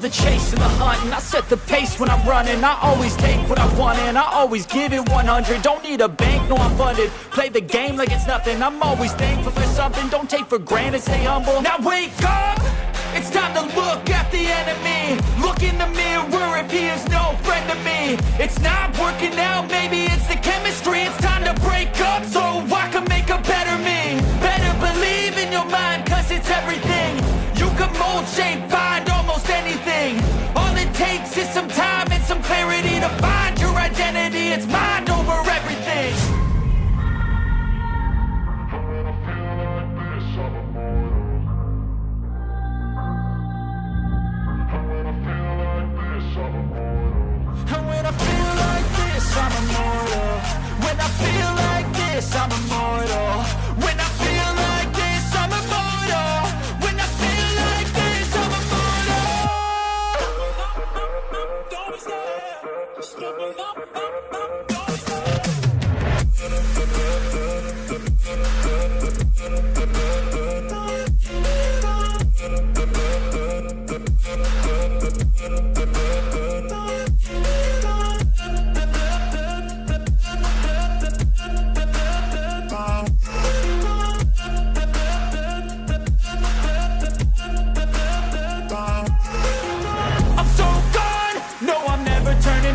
the chase and the hunt, and I set the pace when I'm running. I always take what I want and I always give it 100. Don't need a bank, no I'm funded. Play the game like it's nothing. I'm always thankful for something. Don't take for granted, stay humble. Now wake up! It's time to look at the enemy. Look in the mirror if he is no friend to me. It's not working out, maybe it's the chemistry. It's time to break up so I can make a better me. Better believe in your mind, cause it's everything. You can mold, shape, find almost anything. All it takes is some time and some clarity to find your identity. It's mind over everything. And when I feel like this, I'm immortal. When I feel like this, I'm immortal. When I feel like this, I'm immortal. When I feel like this, I'm immortal. Don't be scared. Just look up. Don't be scared.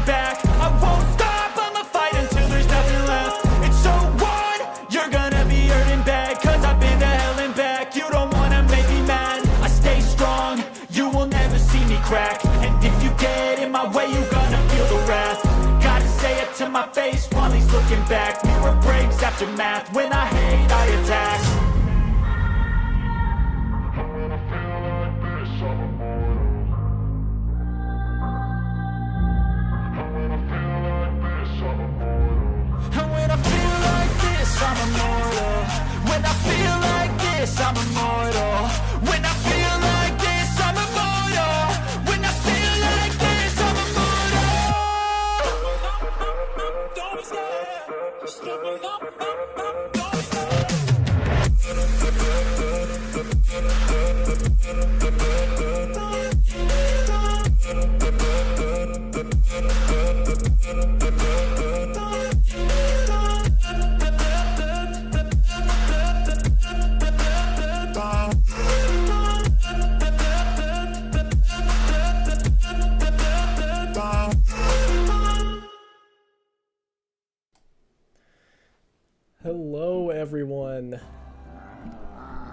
Back. I won't stop, I'ma fight until there's nothing left. It's so on, you're gonna be hurting bad. Cause I've been to hell and back. You don't wanna make me mad. I stay strong, you will never see me crack. And if you get in my way, you're gonna feel the wrath. Gotta say it to my face while he's looking back. Mirror breaks after math. When I hate, I attack. I'm immortal. When I feel like this, I'm immortal. When I feel like this, I'm immortal. When I feel like this, I'm immortal. Don't be scared. Just look up. Don't be scared. Hello everyone,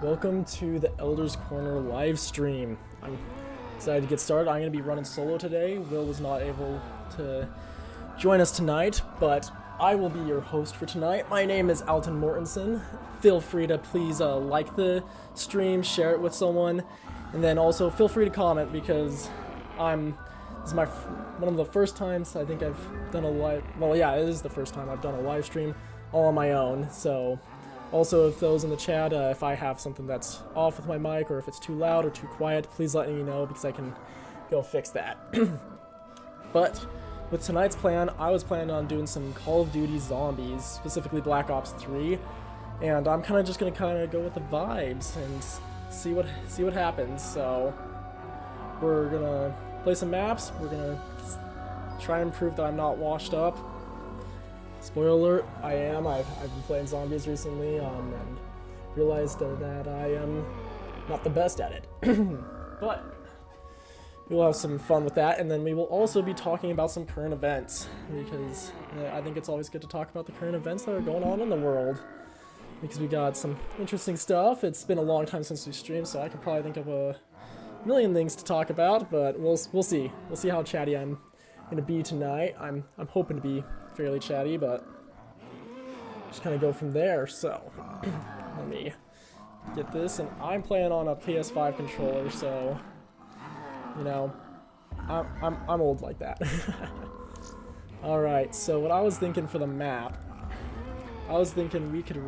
welcome to the Elder's Corner live stream. I'm excited to get started. I'm going to be running solo today. Will was not able to join us tonight, but I will be your host for tonight. My name is Alton Mortensen. Feel free to please like the stream, share it with someone, and then also feel free to comment because this is one of the first times I think I've done a live, well yeah, it is the first time I've done a live stream all on my own. So also, if those in the chat, if I have something that's off with my mic or if it's too loud or too quiet, please let me know because I can go fix that. But with tonight's plan, I was planning on doing some Call of Duty Zombies, specifically Black Ops 3, and I'm kind of just gonna go with the vibes and see what happens. So we're gonna play some maps. We're gonna try and prove that I'm not washed up. Spoiler alert, I am. I've been playing zombies recently and realized that I am not the best at it. But we'll have some fun with that, and then we will also be talking about some current events, because I think it's always good to talk about the current events that are going on in the world, because we got some interesting stuff. It's been a long time since we streamed, so I could probably think of a million things to talk about, but we'll see. We'll see how chatty I'm going to be tonight. I'm hoping to be fairly chatty, but just kind of go from there. So let me get this, and I'm playing on a PS5 controller, so you know, I'm old like that. All right, so what I was thinking for the map, I was thinking we could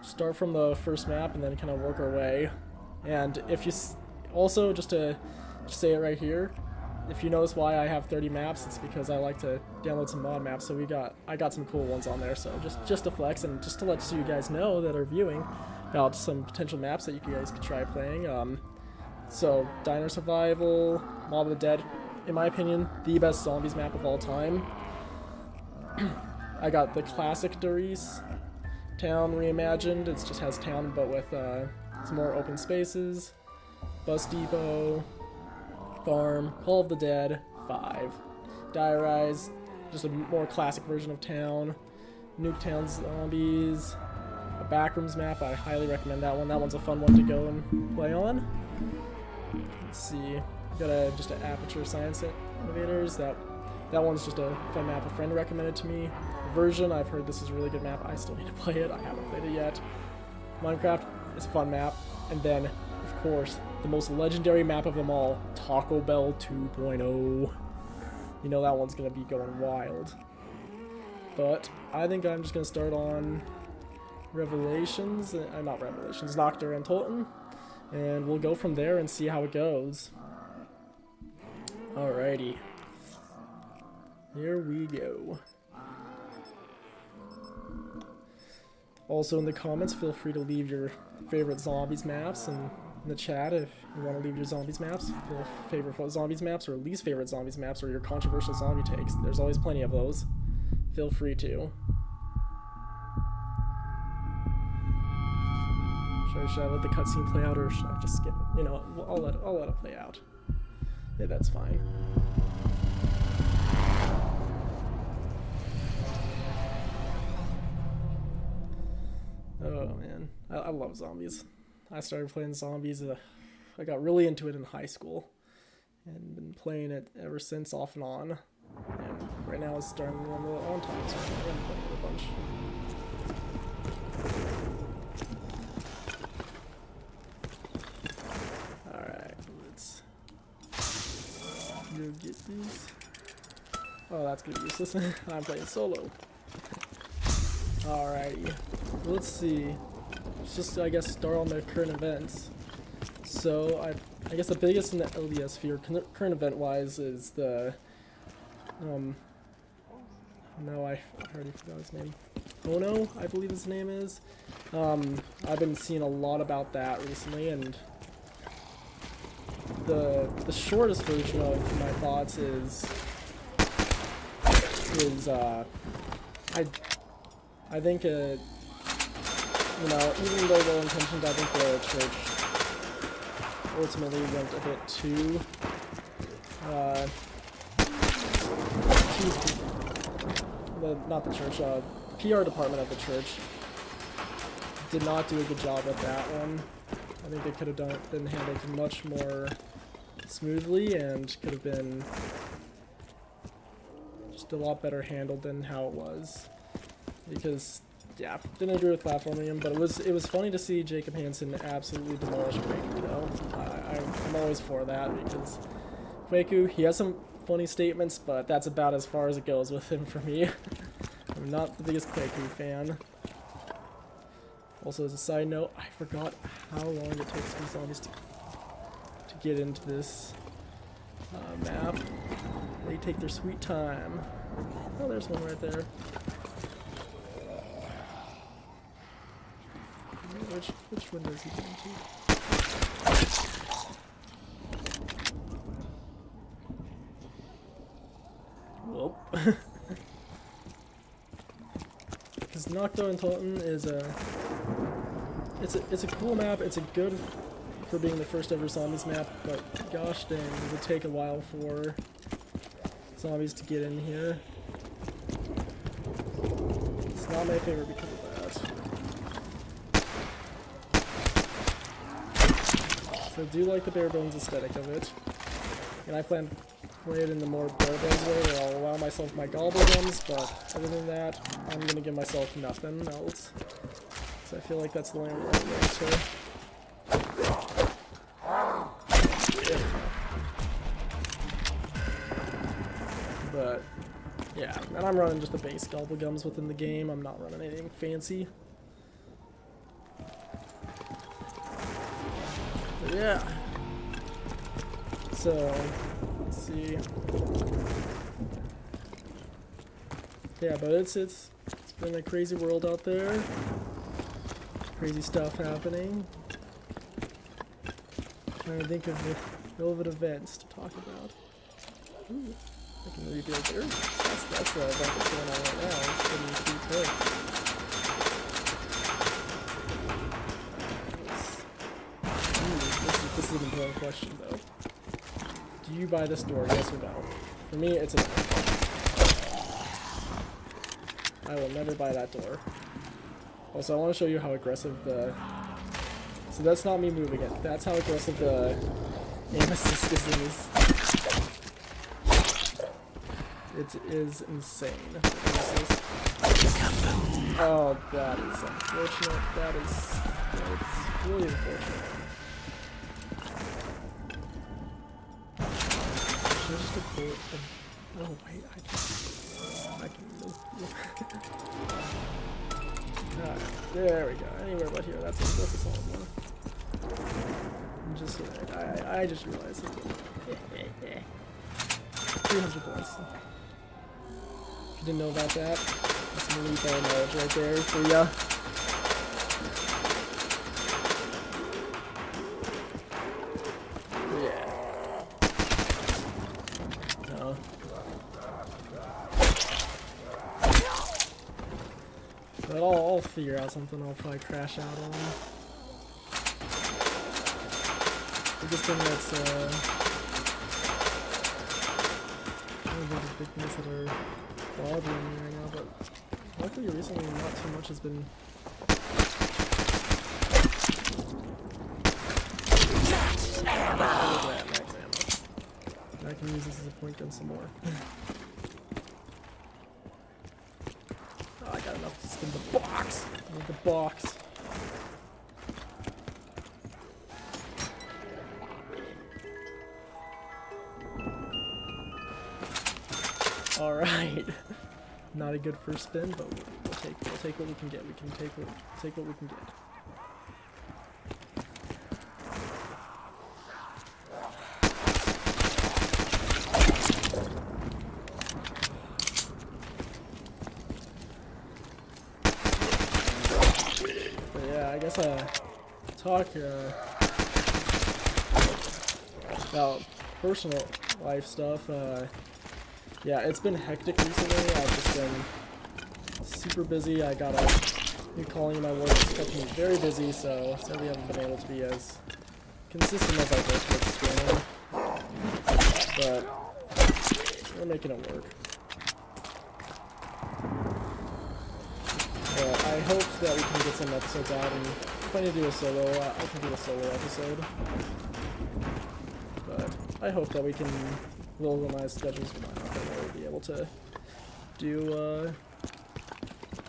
start from the first map and then kind of work our way. And if you also, just to say it right here, if you notice why I have 30 maps, it's because I like to download some mod maps. So I got some cool ones on there. So just to flex and just to let you guys know that are viewing about some potential maps that you guys could try playing. So, Diner Survival, Mob of the Dead, in my opinion, the best zombies map of all time. I got the classic Doris town reimagined. It just has town but with some more open spaces. Bus Depot, Farm, Call of the Dead, 5. Diarize, just a more classic version of town. Nuketown Zombies, a Backrooms map, I highly recommend that one. That one's a fun one to go and play on. Let's see, got just an Aperture Science Innovators. That one's just a fun map a friend recommended to me. Version, I've heard this is a really good map. I still need to play it. I haven't played it yet. Minecraft, it's a fun map. And then, of course, the most legendary map of them all, Taco Bell 2.0. You know that one's going to be going wild. But I think I'm just going to start on Revelations, not Revelations, Nocturne and Alton. And we'll go from there and see how it goes. Alrighty. Here we go. Also in the comments, feel free to leave your favorite zombies maps in the chat if you want to leave your zombies maps, your favorite zombies maps or least favorite zombies maps or your controversial zombie takes. There's always plenty of those. Feel free to. Should I let the cutscene play out or should I just skip it? You know, I'll let it play out. Yeah, that's fine. Oh man, I love zombies. I started playing zombies, I got really into it in high school, and been playing it ever since, off and on. And right now it's starting to run a little on time, so I'm playing it a bunch. Alright, let's go get these. Oh, that's gonna be useless. I'm playing solo. Alrighty, let's see. Let's just, I guess, start on the current events. So, I guess the biggest in the LDS sphere, current event-wise, is the, no, I already forgot his name. Ono, I believe his name is. I've been seeing a lot about that recently, and the shortest version of my thoughts is I think, you know, even though well intentioned, I think the church ultimately went a bit too not the church, PR department of the church did not do a good job with that one. I think it could have been handled much more smoothly and could have been just a lot better handled than how it was. Because, yeah, didn't agree with platforming him, but it was funny to see Jacob Hansen absolutely demolish Quaku, though. I'm always for that, because Quaku, he has some funny statements, but that's about as far as it goes with him for me. I'm not the biggest Quaku fan. Also, as a side note, I forgot how long it takes these zombies to get into this map. They take their sweet time. Oh, there's one right there. Which window is he going to? Whoop. Because Nocturne and Alton is it's a cool map. It's a good for being the first ever zombies map, but gosh dang, it would take a while for zombies to get in here. It's not my favorite because of that. So I do like the bare bones aesthetic of it, and I plan to play it in the more bare bones way where I'll allow myself my gobblegums, but other than that, I'm going to give myself nothing else. So I feel like that's the only way to. But yeah, and I'm running just the base gobblegums within the game. I'm not running anything fancy. But yeah. So let's see. Yeah, but it's been a crazy world out there. Crazy stuff happening. Trying to think of the relevant events to talk about. Ooh, I can reveal there. That's the event that's going on right now. It's getting pretty quick. This is an important question though. Do you buy this door, yes or no? For me, it's a no. I will never buy that door. Also, I want to show you how aggressive the... So that's not me moving it. That's how aggressive the aim assist is. It is insane. Oh, that is unfortunate. That's really unfortunate. Should I just pull it? Oh wait, I can move. There we go. Anywhere but here. That's a solid one. I just realized it. 300 points. If you didn't know about that, that's some really bad knowledge right there for ya. Yeah. No. But I'll figure out something I'll probably crash out on. Biggest thing that's one of the big things that are bothering me right now, but luckily recently not too much has been. Max ammo. I can use this as a point gun some more. Oh, I got enough to spin the box. I need the box. All right, not a good first spin, but we'll take what we can get. We can take what we can get. But yeah, I guess talk about personal life stuff. Yeah, it's been hectic recently. I've just been super busy. I got a new calling in my work that's kept me very busy, so sadly I haven't been able to be as consistent as I was with streaming. But we're making it work. I hope that we can get some episodes out, and if I need to do a solo, I can do a solo episode. But I hope that we can organize schedules for mine. We'll be able to do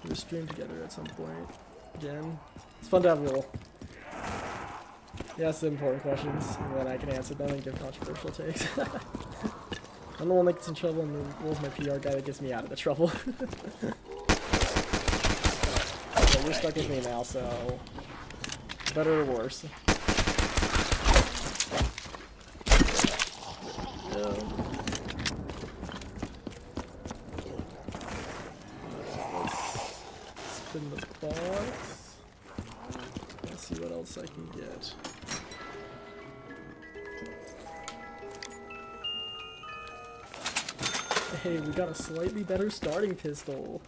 a stream together at some point. Again, it's fun to have Will. He asks the important questions, and then I can answer them and give controversial takes. I'm the one that gets in trouble, and Will's my PR guy that gets me out of the trouble. So you're stuck with me now, so better or worse. Spin the box. Let's see what else I can get. Hey, we got a slightly better starting pistol.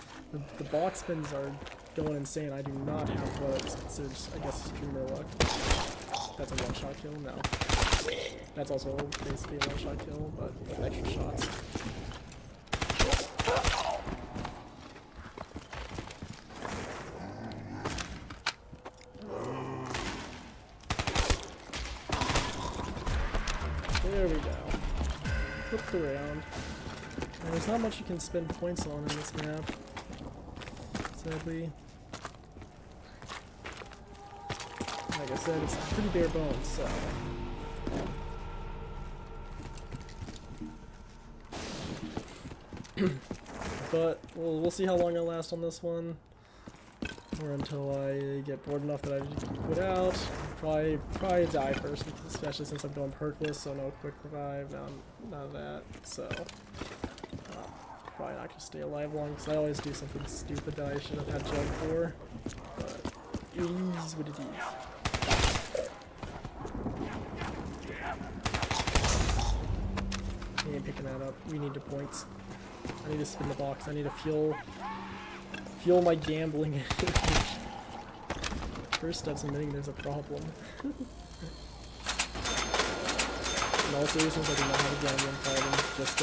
The box spins are going insane. I do not have what is considered, I guess, streamer luck. That's a one-shot kill? No. That's also basically a one-shot kill, but with extra shots. There we go. Flipped around. And there's not much you can spend points on in this map, sadly. Like I said, it's pretty bare bones, so. But we'll see how long I last on this one, or until I get bored enough that I just quit out. Probably die first, especially since I'm going perkless, so no quick revive, none of that. So probably not gonna stay alive long, because I always do something stupid that I should have had jump for. But it is what it is. picking that up. We need the points. I need to spin the box. I need to fuel my gambling. First step's admitting there's a problem. In all seriousness, I do not have a gambling problem. Just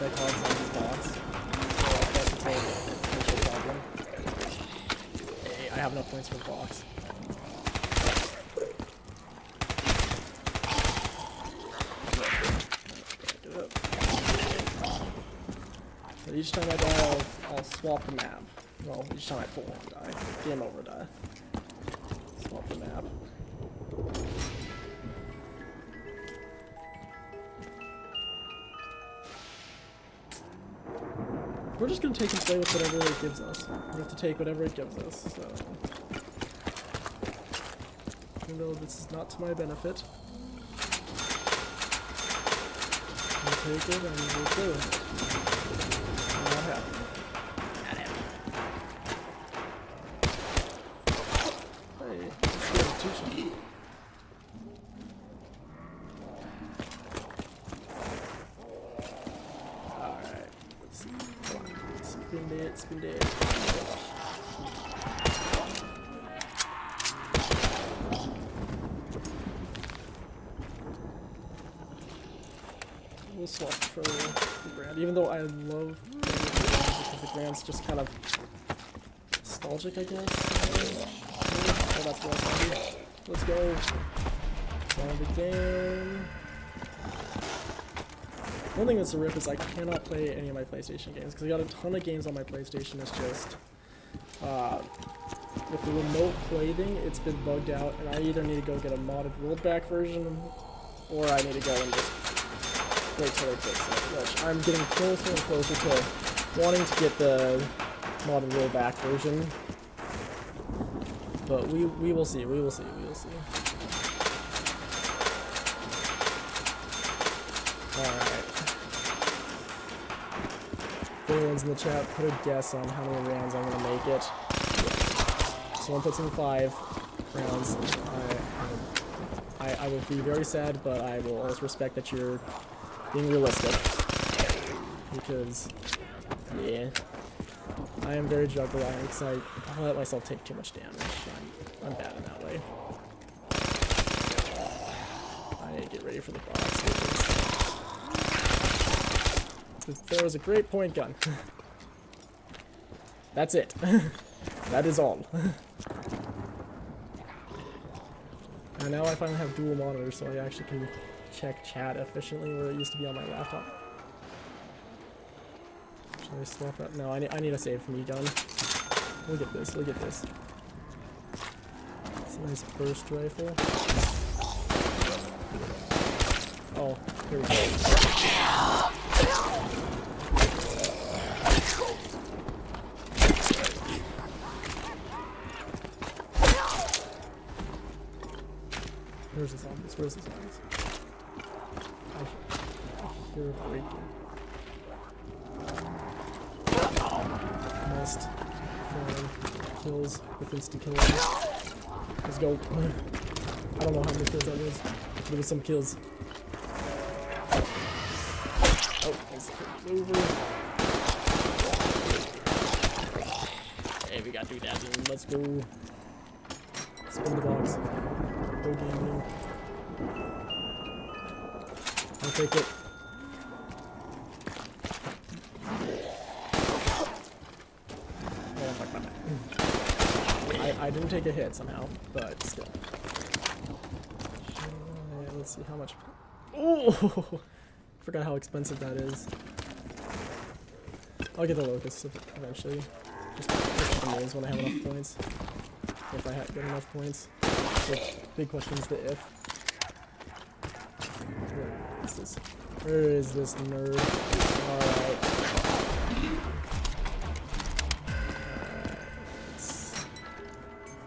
that COD Zombies box. So that's a potential problem. Hey, I have enough points for the box. But each time I die, I'll swap the map. Well, each time I pull one die. Game over die. Swap the map. We're just gonna take and play with whatever it gives us. We have to take whatever it gives us, so. Even though this is not to my benefit. We'll take it and we'll play with it. I'm not happy. Not happy. Hey, let's get a two-shot. Alright, let's see. Come on. Spin it, spin it. We'll swap for the Grand, even though I love because the Grand's just kind of nostalgic, I guess. Oh, that's what I was. Let's go. Zombie game. One thing that's a rip is I cannot play any of my PlayStation games because I got a ton of games on my PlayStation. It's just with the remote play thing, it's been bugged out, and I either need to go get a modded rollback version, or I need to go and just wait till they fix it. Which I'm getting closer and closer to wanting to get the modded rollback version, but we will see. We will see. We will see. Alright. If anyone's in the chat, put a guess on how many rounds I'm going to make it. Someone puts in 5 rounds. I will be very sad, but I will always respect that you're being realistic. Because, yeah. I am very juggling because I let myself take too much damage. I'm bad in that way. I need to get ready for the box. There was a great point gun. That's it. That is all. And now I finally have dual monitors, so I actually can check chat efficiently where it used to be on my laptop. Should I swap that? No, I need a save from E-gun. Look at this, look at this. It's a nice burst rifle. Oh, here we go. Where's the zombies? Where's the zombies? I hear it breaking. Missed. 4 kills with insta-killing. Let's go. I don't know how many kills that was. There was some kills. Oh, this kill's over. Hey, we got 3,000. Let's go. Spin the box. Go gambling. I'll take it. Oh, fuck my back. I didn't take a hit somehow, but still. Let's see how much. Oh! Forgot how expensive that is. I'll get the locust eventually. Just the names when I have enough points. If I get enough points. The big question is the if. Where is this? Where is this nerd? Alright.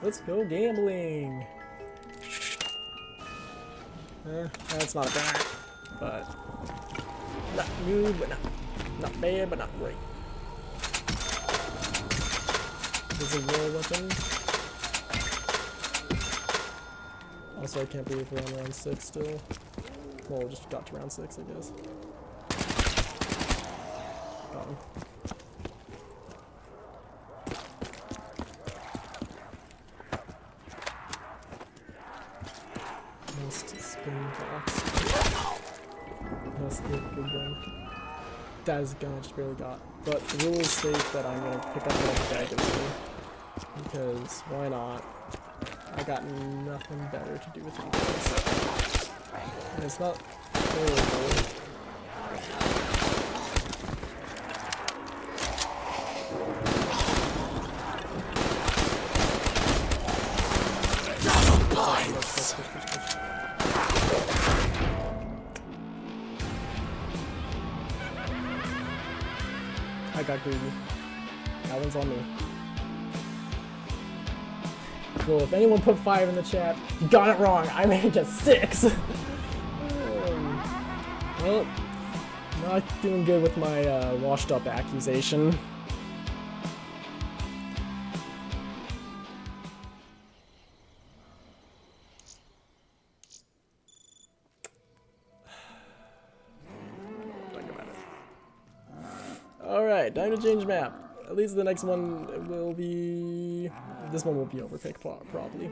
Let's go gambling! That's not bad, but not good, but not bad, but not great. There's a war weapon. Also, I can't believe we're on round 6 still. Well, we just got to round 6, I guess. That is a gun I just barely got. But the rule states that I'm gonna pick up what the guy gives me. Because why not? I got nothing better to do with you guys. And it's not horrible. I got greedy. That one's on me. Well, if anyone put 5 in the chat, you got it wrong. I made it 6. Well, not doing good with my washed up accusation. Alright, time to change map. At least the next one will be... This one will be overpicked, probably.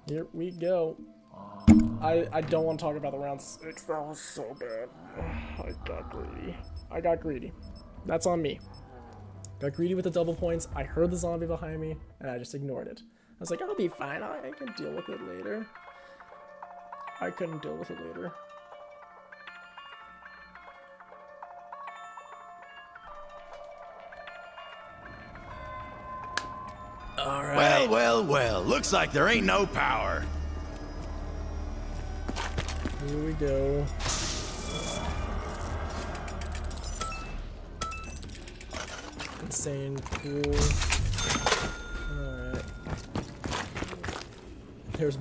Here we go. I don't want to talk about the round 6. That was so bad. I got greedy. I got greedy. That's on me. Got greedy with the double points. I heard the zombie behind me, and I just ignored it. I was like, I'll be fine. I can deal with it later. I couldn't deal with it later. Alright. Well, well, well. Looks like there ain't no power. Here we go. Insane cool. Alright. There's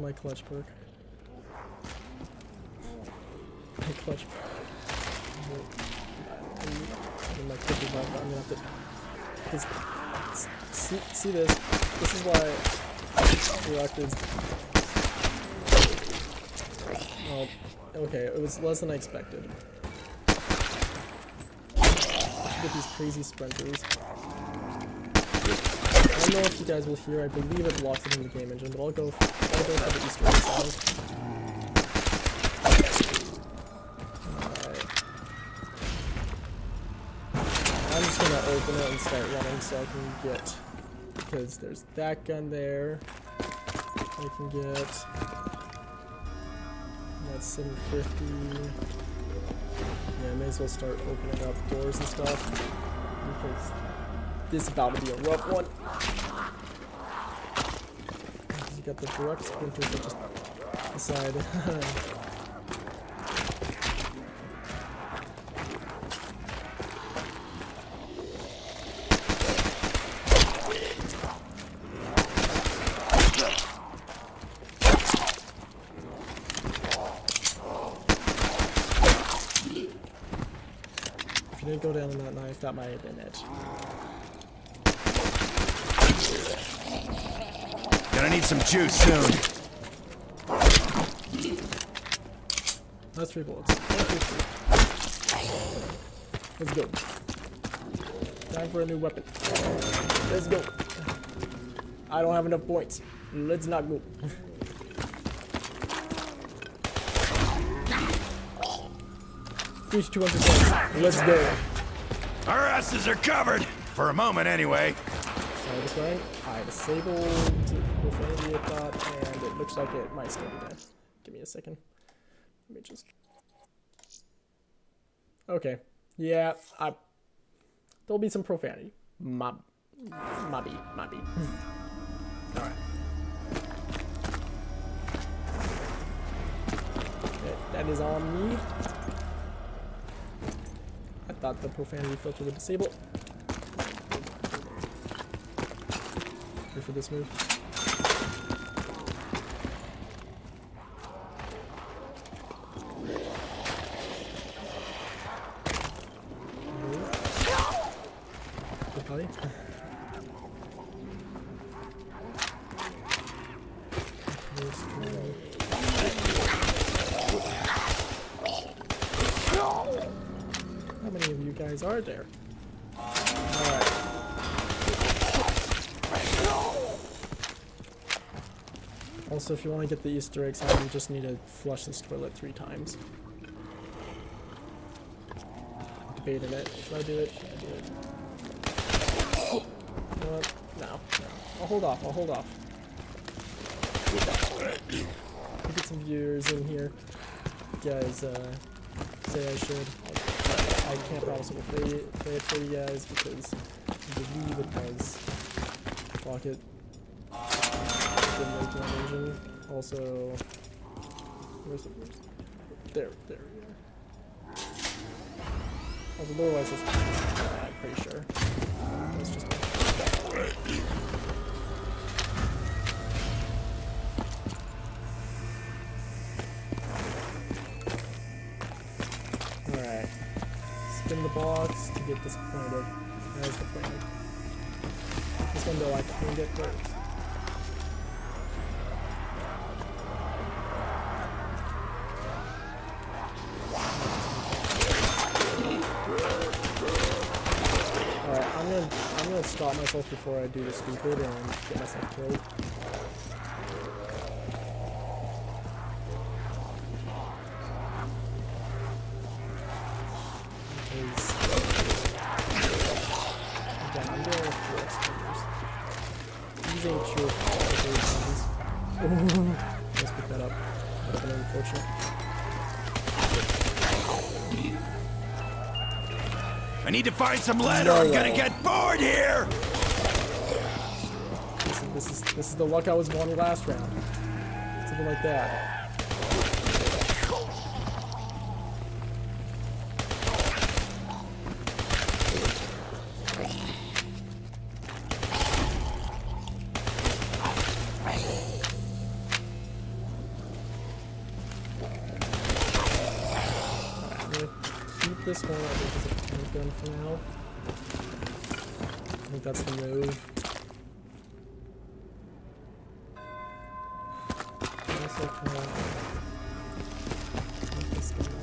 my clutch perk. My clutch perk. My cookie bug, I'm gonna have to... See this? This is why reactors... Oh, okay, it was less than I expected. Get these crazy sprinters. I don't know if you guys will hear, I believe it blocks it in the game engine, but I'll go for the Easter egg sound. I'm just gonna open it and start running so I can get, because there's that gun there. I can get, that's 750. Yeah, I may as well start opening up doors and stuff, because this is about to be a rough one. You got the direct sprinters that just decide. If you didn't go down on that knife, that might have been it. Gonna need some juice soon. That's 3 bullets. Let's go. Time for a new weapon. Let's go. I don't have enough points. Let's not go. Reach 200 points. Let's go. Our asses are covered. For a moment, anyway. So this way, I disabled profanity at that, and it looks like it might still be dead. Give me a second. Let me just... Okay. Yeah, there'll be some profanity. Mobby. Alright. Okay, that is on me. I thought the profanity filter would disable it. Here for this move. Probably. How many of you guys are there? Alright. Also, if you want to get the Easter eggs, you just need to flush this toilet 3 times. Debating it. Should I do it? Should I do it? Oh. You know what? No. I'll hold off. We'll get some viewers in here. You guys say I should. I can't promise I will play it for you guys because I believe it does block it. Didn't make my version. Also, where's it? There we are. Also, otherwise, it's I'm pretty sure. It's just. Alright. Spin the box to get disappointed. There's the plan. This one though I can get first. Alright, I'm gonna stop myself before I do the stupid and get myself killed. Again, I'm going with 4 exploders. These ain't true zombies. Ooh, let's pick that up. That's been unfortunate. I need to find some lead or I'm gonna get bored here! This is the luck I was wanting last round. Something like that. Keep this one, I think, as a tank gun for now. I think that's the move. Also, keep this gun up.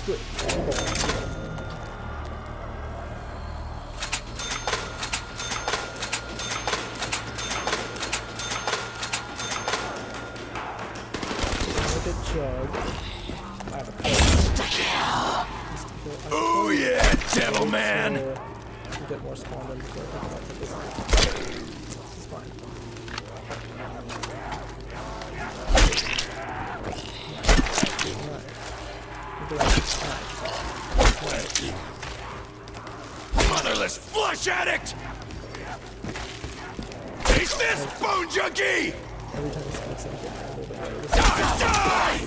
Good. Look at Chug. I have a Oh yeah, devil man! Get more spawn in before I take this. It's fine. Motherless flush addict! Taste this, bone junkie! Every time he speaks, I get a little bit better. Die!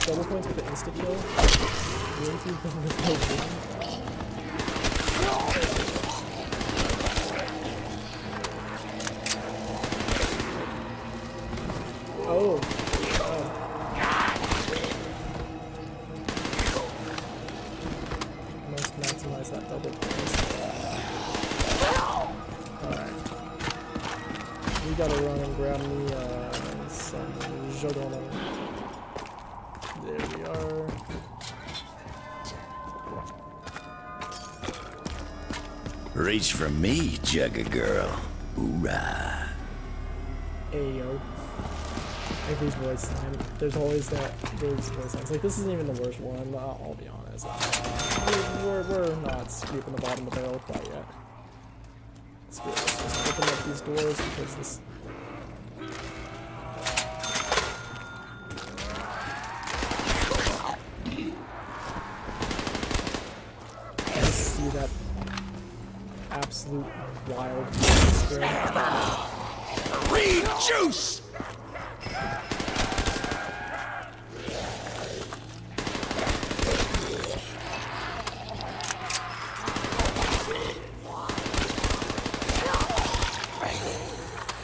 Double points with the insta kill. Really few things with no vision. Oh. Must maximize that double points. Alright. We gotta run and grab me some Jogono. There we are. Reach for me, Jugga girl. Hoorah. Ayo. Every voice line. There's always those voice lines. Like, this isn't even the worst one, I'll be honest. We're not scooping the bottom of the barrel quite yet. Screw it, let's just open up these doors because this... See that absolute wild Reed juice!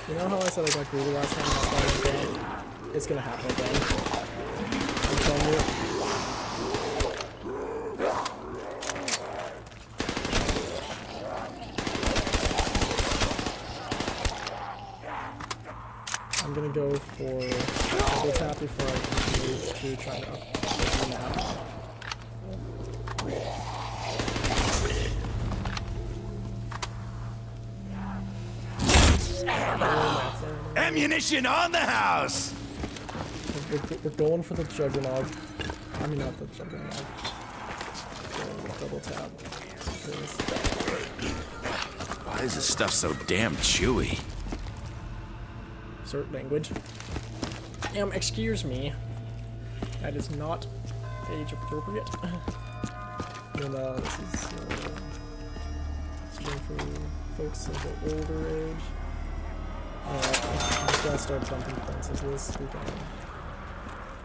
You know how I said I got greedy last time? It's gonna happen again. I'm telling you. I'm gonna go for double tap before I continue to try to open the map. Ammunition on the house! We're going for the juggernaut. I mean, not the juggernaut. Double tap. Why is this stuff so damn chewy? Insert language. Excuse me. That is not age appropriate. And this is stream for folks of the older age. I'm just gotta start bumping things into this.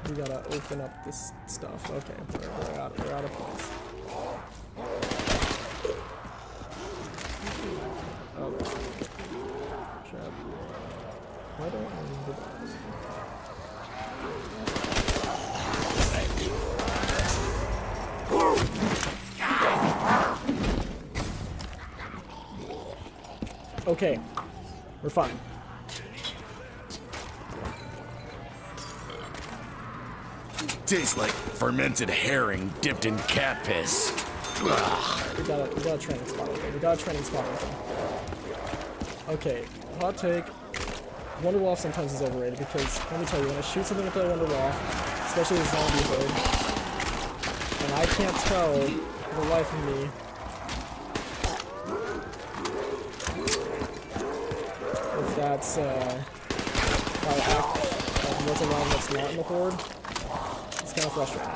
We gotta open up this stuff. Okay, we're out of place. Oh, trap. Why don't I remember that? Okay, we're fine. Tastes like fermented herring dipped in cat piss. Ugh. We got a training spot open. We got a training spot open. Okay, hot take. Wonderwall sometimes is overrated because, let me tell you, when I shoot something with that Wonderwall, especially the zombie hood, and I can't tell for the life of me if that's by act of what's around what's not in the horde. It's kind of frustrating.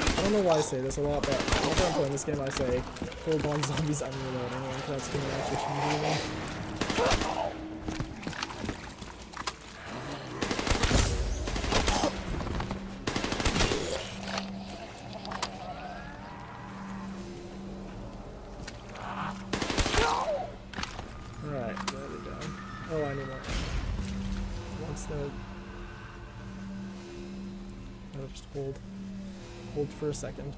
I don't know why I say this a lot, but whenever I'm playing this game, I say full-blown zombies unreloading, and that's going to actually change me. Alright, there we go. Oh, I need more. Once that... I'll just hold for a second.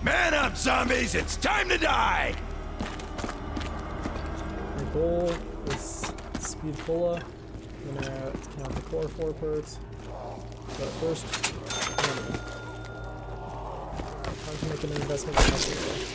Man up, zombies! It's time to die! My goal is speed fulla. I'm gonna count the core 4 perks. But first, time to make an investment in health.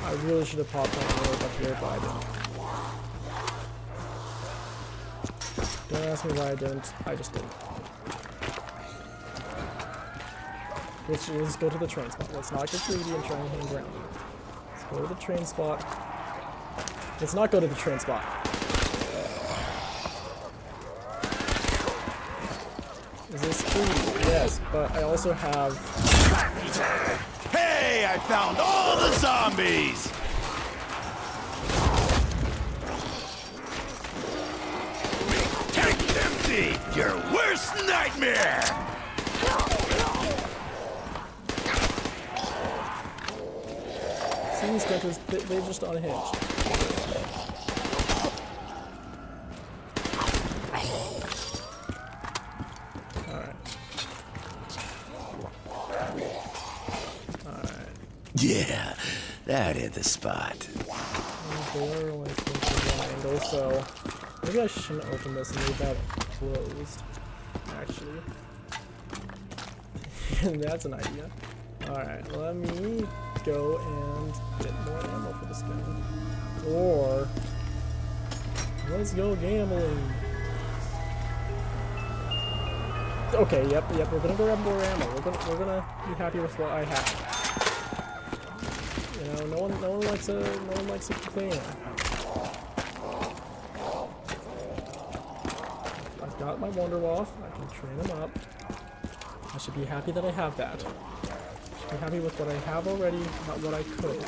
I really should have popped on the road up here, but I didn't. Don't ask me why I didn't. I just didn't. Let's go to the train spot. Let's not get greedy and try and hang around. Let's go to the train spot. Let's not go to the train spot. Is this greedy? Yes, but I also have... Hey, I found all the zombies! Tank empty! Your worst nightmare! See these characters, they're just unhinged. Yeah, that hit the spot. They are only one angle, so maybe I shouldn't open this and leave that closed. Actually, that's an idea. All right, let me go and get more ammo for this gun, or let's go gambling. Okay, yep, we're gonna grab more ammo. We're gonna be happy with what I have. You know, no one likes a complainer. I've got my Wonderwolf. I can train him up. I should be happy that I have that. I should be happy with what I have already, not what I could.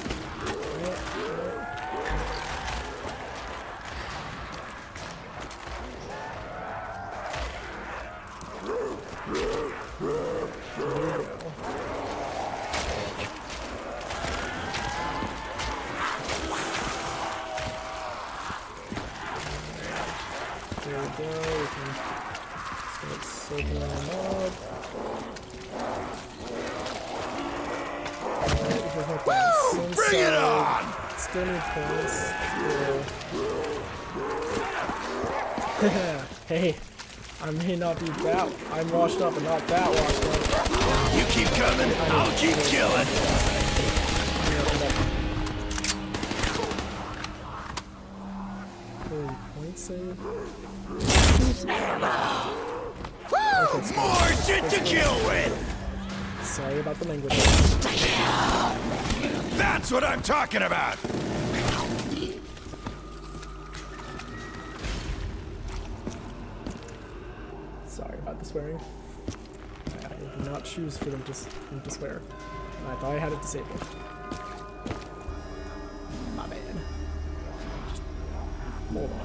go. We can start soaking them up. Alright, here's my points. Bring it on! Still need points. Yeah. Hey, I may not be that. I'm washed up, but not that washed up. You keep coming, I'll keep killing. 30 point save. More shit to kill with! Sorry about the language. That's what I'm talking about! Sorry about the swearing. I did not choose for them to swear. I thought I had it disabled. My bad. Hold on.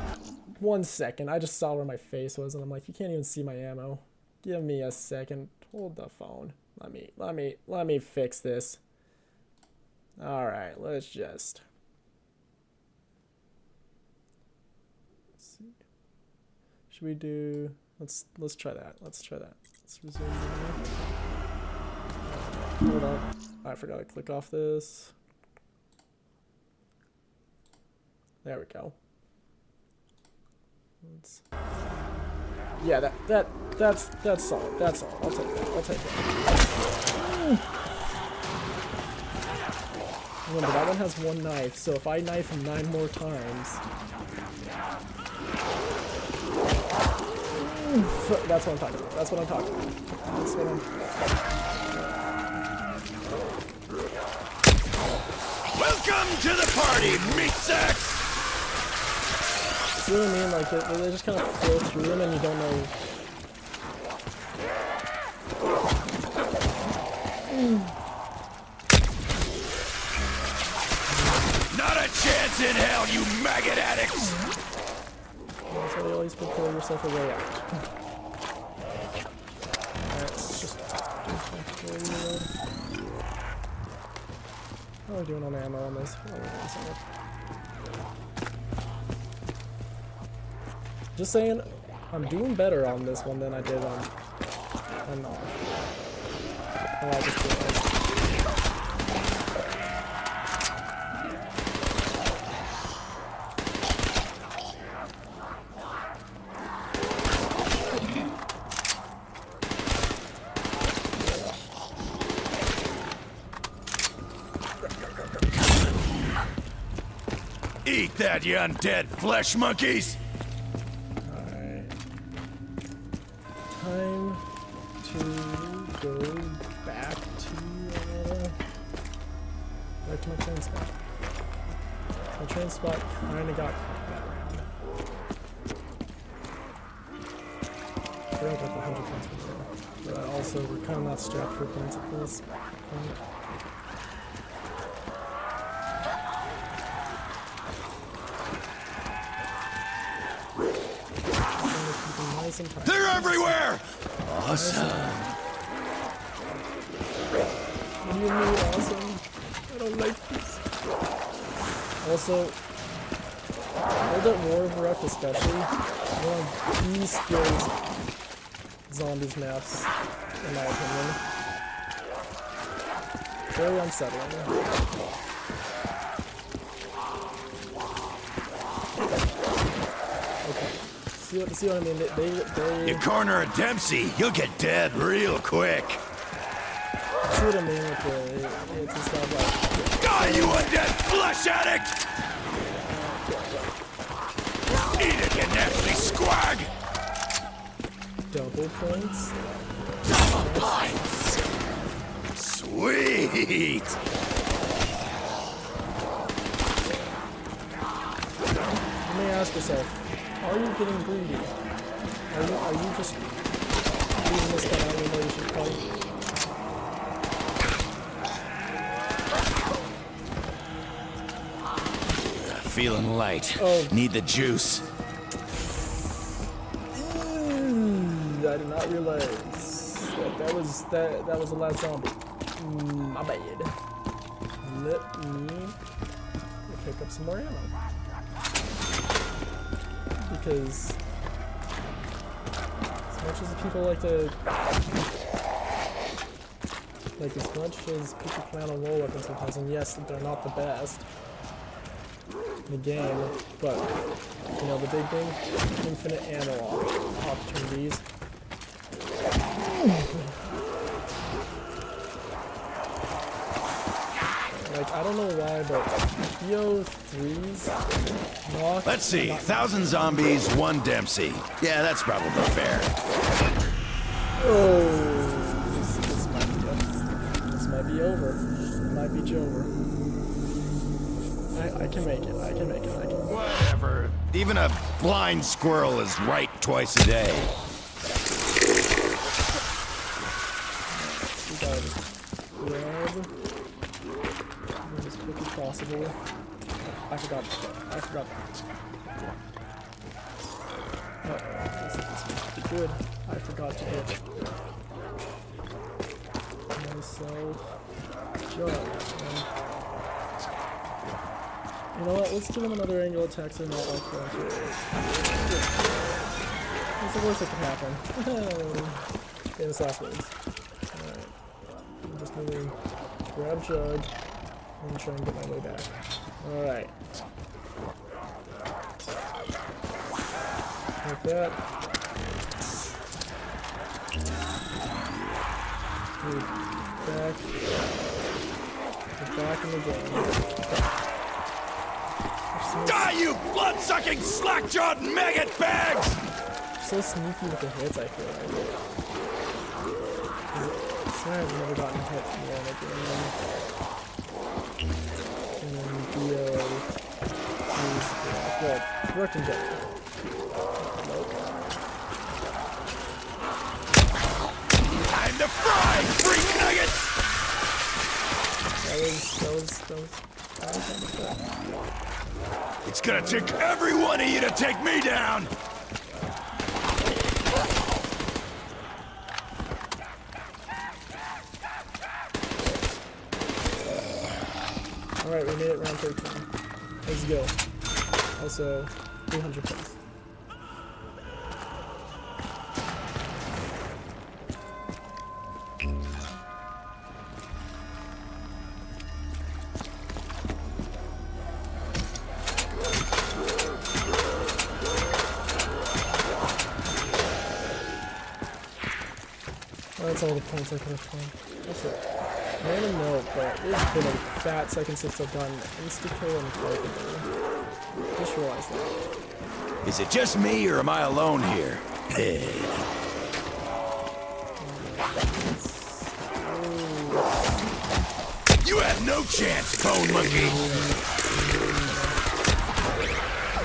1 second. I just saw where my face was and I'm like, you can't even see my ammo. Give me a second. Hold the phone. Let me fix this. Alright, let's see. Should we do let's try that. Let's resume. Hold on. I forgot to click off this. There we go. Yeah, that's solid. That's all. I'll take that. Remember, that one has 1 knife, so if I knife him 9 more times, that's what I'm talking about. Welcome to the party, meat sacks! See what I mean? Like, they just kind of flow through them and you don't know. Not a chance in hell, you maggot addicts! That's why you always prepare yourself a way out. Alright, let's just reload. How are we doing on ammo on this? Oh, we're doing something. Just saying, I'm doing better on this one than I did on oh, I just did it. Eat that, you undead flesh monkeys! Time to go back to my train spot. My train spot kind of got better. I feel like I got the 100 points per turn. But also, we're kind of not strapped for points at this point. They're everywhere! Awesome. What do you mean awesome? I don't like this. Also, World at Warcraft especially, one of the scariest zombies maps, in my opinion. Very unsettling. See what I mean? They You corner a Dempsey, you'll get dead real quick. See what I mean with it's just kind of like... God, you undead flesh addict! Eat it, you nasty squag! Double points? Double points! Sweet! Let me ask yourself, are you getting greedy? Are you just leaving this guy out even though you should probably... Feeling light. Oh. Need the juice. I did not realize that was the last zombie. My bad. Let me pick up some more ammo. Because much as people as much as people play on a roll weapon sometimes, and yes, they're not the best in the game, but you know the big thing, infinite ammo opportunities. Like, I don't know why, but BO3's knock. Let's see, 1,000 zombies, 1 Dempsey. Yeah, that's probably fair. Oh, this might be over. It might be over. I can make it. I can make it. I can. Whatever. Even a blind squirrel is right twice a day. We gotta just grab as quick as possible. I forgot. This must be good. I forgot to hit myself. Jump. You know what? Let's give him another angle attack so not like that. What's the worst that can happen? Famous last words. Alright. I'm just gonna grab Jug and try and get my way back. Alright. Like that. Move back. Get back in the game. Die, you blood-sucking, slack-jawed maggot bags! So sneaky with the hits, I feel like. I swear I've never gotten hit from the other game. And then Dio is well, worked in general. Nope. Time to fry, freak nuggets! That was It's gonna take every one of you to take me down! Alright, we made it round 13. Let's go. Also, 300 points. That's all the points I could have claimed. That's it. Random note, but there's been a fat second 6 I've done insta-kill and capable. Just realized that. Is it just me, or am I alone here? You have no chance, bone monkey!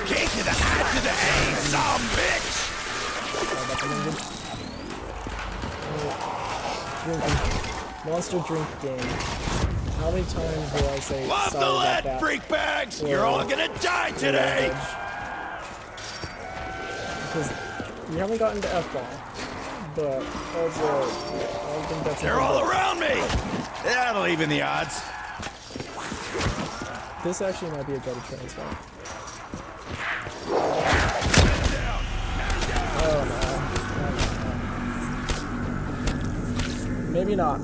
K to the I to the A, some bitch! Monster drink game. How many times will I say Love sorry the about lead, that? freak bags! You're all gonna die today! Because we haven't gotten to F-bomb, but also I don't think that's. They're all around me! That'll even the odds. This actually might be a better transfer. Oh no. Maybe not.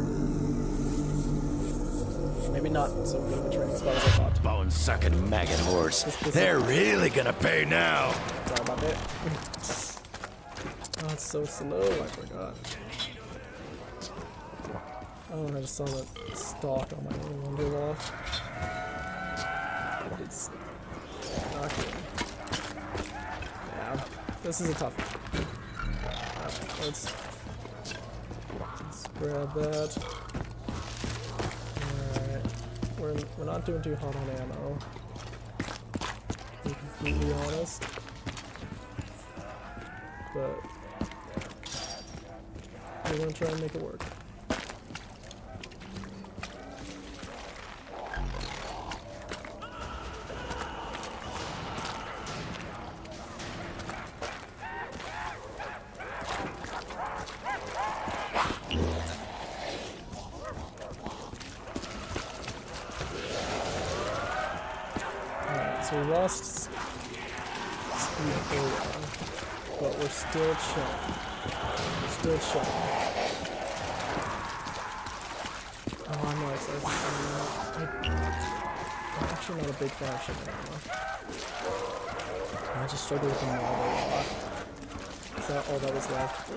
Maybe not so good of a training spot as I thought. Bone-sucking maggot horse. They're really gonna pay now. Sorry about that. Oh, it's so slow. I forgot. Oh, and I just saw that stalk on my little wonder wall. But it's not good. Yeah, this is a tough one. Alright, let's grab that. Alright, we're not doing too hot on ammo. To be completely honest. But we're gonna try and make it work. Alright, so we lost speed early on. but we're still chilling. We're still chilling. Oh, I'm not excited. I'm actually not a big fan of chicken anymore. I just struggle with the mob a lot. Is that all that was left?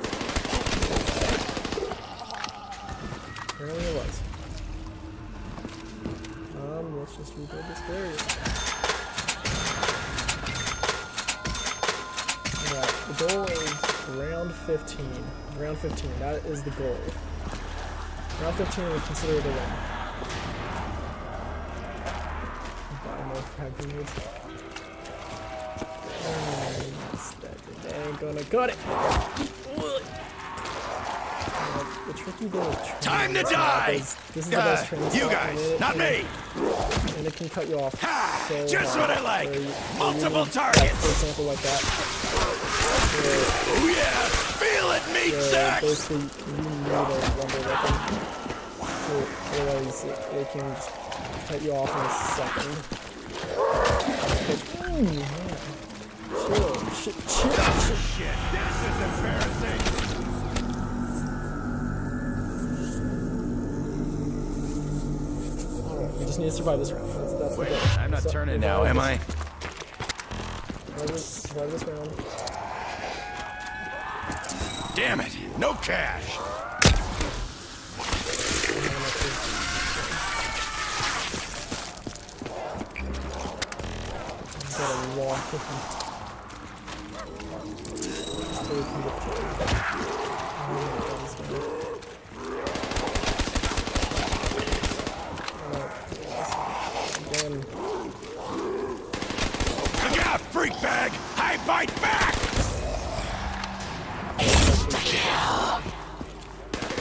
Apparently it was. Let's just rebuild this area. Alright, the goal is round 15. Round 15, that is the goal. Round 15, we consider it a win. Buy more frag grenades. That ain't gonna cut it. The tricky thing is time to die! This is the best training you guys, not me! And it can cut you off. Ha! So just what I like! Multiple for targets! example, like that. Oh yeah! Feel it, meat sacks! Basically, you need a lumber weapon. So otherwise, it can just cut you off in a second. Ooh, man. Chill. Shit. Shit, this is embarrassing! We just need to survive this round. That's Wait, the goal. I'm not turning now, am I? Survive this round. Damn it, no cash! Gotta walk with him. So we can get through. Again. Look out, freak bag! I bite back!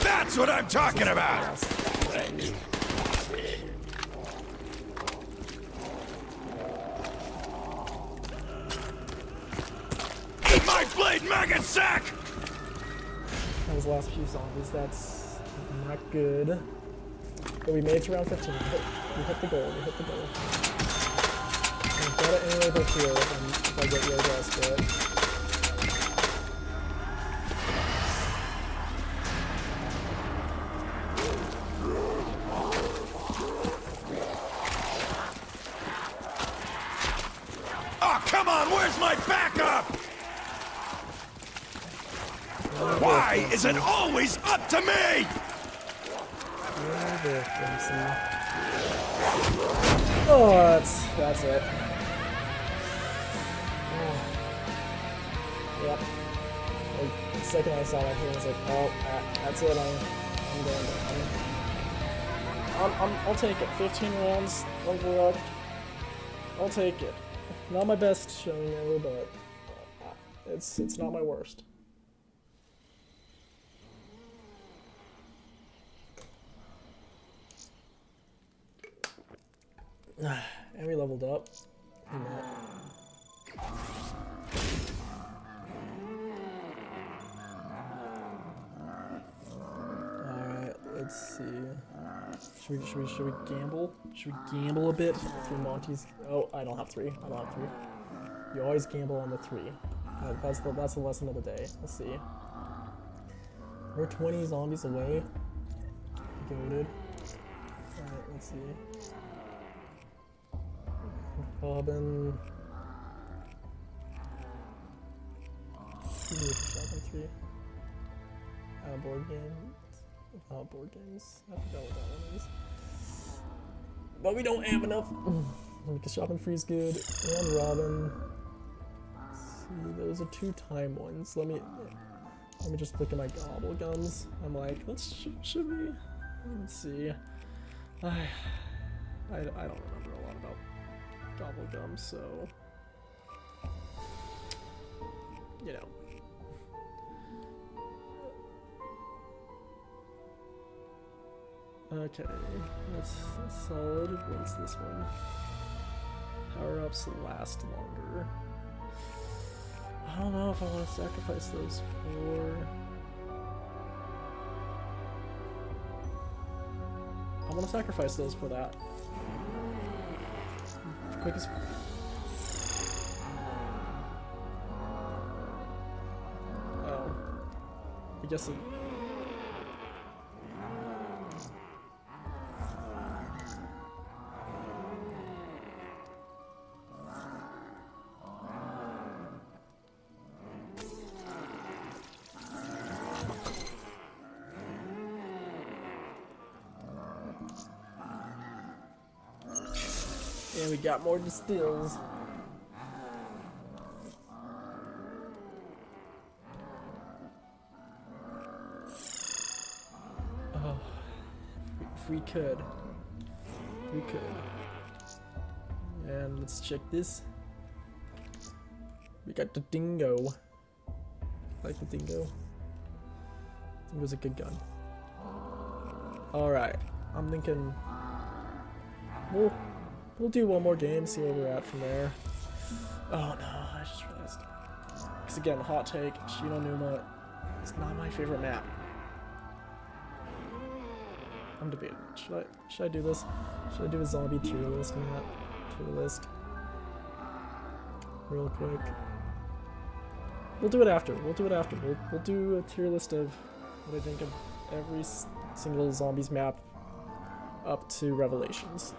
That's what I'm talking about! My blade maggot sack! That was the last few zombies. That's not good. But we made it to round 15. We hit the goal. We hit the goal. I've got it anyway over here if I get your guys to it. Oh, come on, where's my backup? Why is it always up to me? Oh, that's it. Yep. Like, the second I saw that thing, I was like, oh, that's it. I'm going down. I'll take it. 15 rounds, overall. I'll take it. Not my best showing ever, but it's not my worst. And we leveled up. Alright, let's see. Should we gamble? Should we gamble a bit through Monty's? Oh, I don't have 3. I don't have 3. You always gamble on the 3. That's the lesson of the day. Let's see. We're 20 zombies away. Goated. Alright, let's see. Robin. Shotgun 3. Board games. Board games. I forgot what that one is. But we don't have enough. Because shopping free is good. And Robin. Let's see, those are 2-time ones. Let me just look at my gobble gums. I'm like, should we? Let's see. I don't remember a lot about gobble gum, so you know. Okay, that's solid. What's this one? Power-ups last longer. I don't know if I want to sacrifice those for... I want to sacrifice those for that. Quickest... guess it... And we got more distills. Oh, if we could. We could. And let's check this. We got the dingo. I like the dingo. Dingo's a good gun. Alright. I'm thinking we'll do one more game, see where we're at from there. Oh no, I just realized. Because again, hot take, Shino Numa is not my favorite map. I'm debating. Should I do this? Should I do a zombie tier list map? Tier list. Real quick. We'll do it after. We'll do a tier list of what I think of every single zombies map up to Revelations.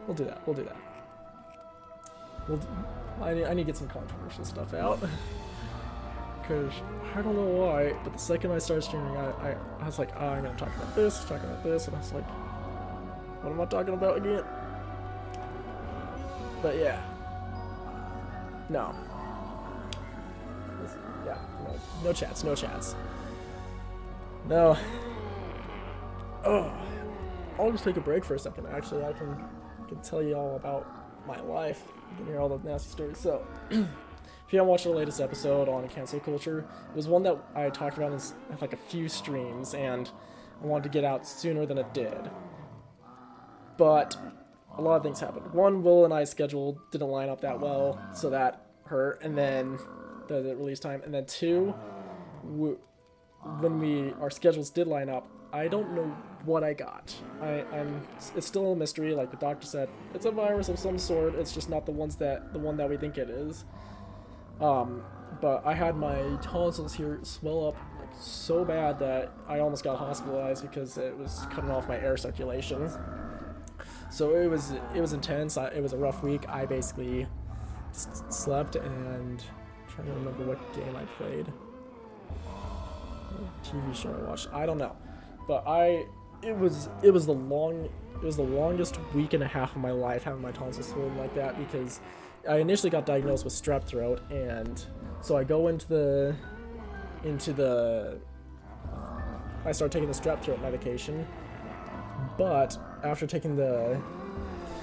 We'll do that. I need to get some controversial stuff out. Because I don't know why, but the second I started streaming, I was like, oh, I'm going to talk about this, and I was like, what am I talking about again? But yeah. No. Yeah, no chats. No. Oh. I'll just take a break for a second. Actually, I can tell you all about my life. You can hear all the nasty stories. So, if you haven't watched the latest episode on cancel culture, it was one that I talked about in like a few streams, and I wanted to get out sooner than it did. But a lot of things happened. One, Will and I's schedule didn't line up that well, so that hurt. And then the release time. And then two, when our schedules did line up, I don't know what I got. It's still a mystery. Like the doctor said, it's a virus of some sort. It's just not the one that we think it is. But I had my tonsils here swell up like so bad that I almost got hospitalized because it was cutting off my air circulation. So it was intense. It was a rough week. I basically slept and I'm trying to remember what game I played. TV show I watched. I don't know. But it was the longest week and a half of my life having my tonsils swollen like that, because I initially got diagnosed with strep throat, and so I go into the I started taking the strep throat medication, but after taking the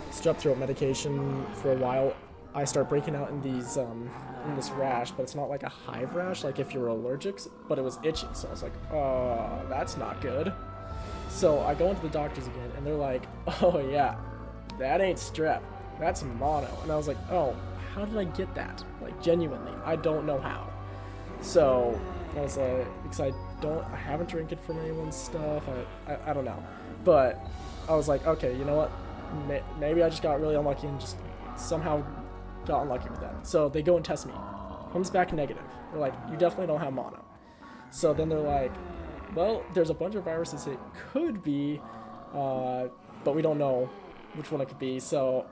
strep throat medication for a while, I start breaking out in these in this rash, but it's not like a hive rash like if you're allergic, but it was itching. So I was like, oh, that's not good. So I go into the doctors again, and they're like, oh yeah, that ain't strep, that's mono. And I was like, oh, how did I get that? Like, genuinely, I don't know how. So I was like, because I haven't drank it from anyone's stuff. I don't know, but I was like, okay, you know what? Maybe I just got really unlucky and just somehow got unlucky with that. So they go and test me. Comes back negative. They're like, you definitely don't have mono. So then they're like, well, there's a bunch of viruses it could be, but we don't know which one it could be. So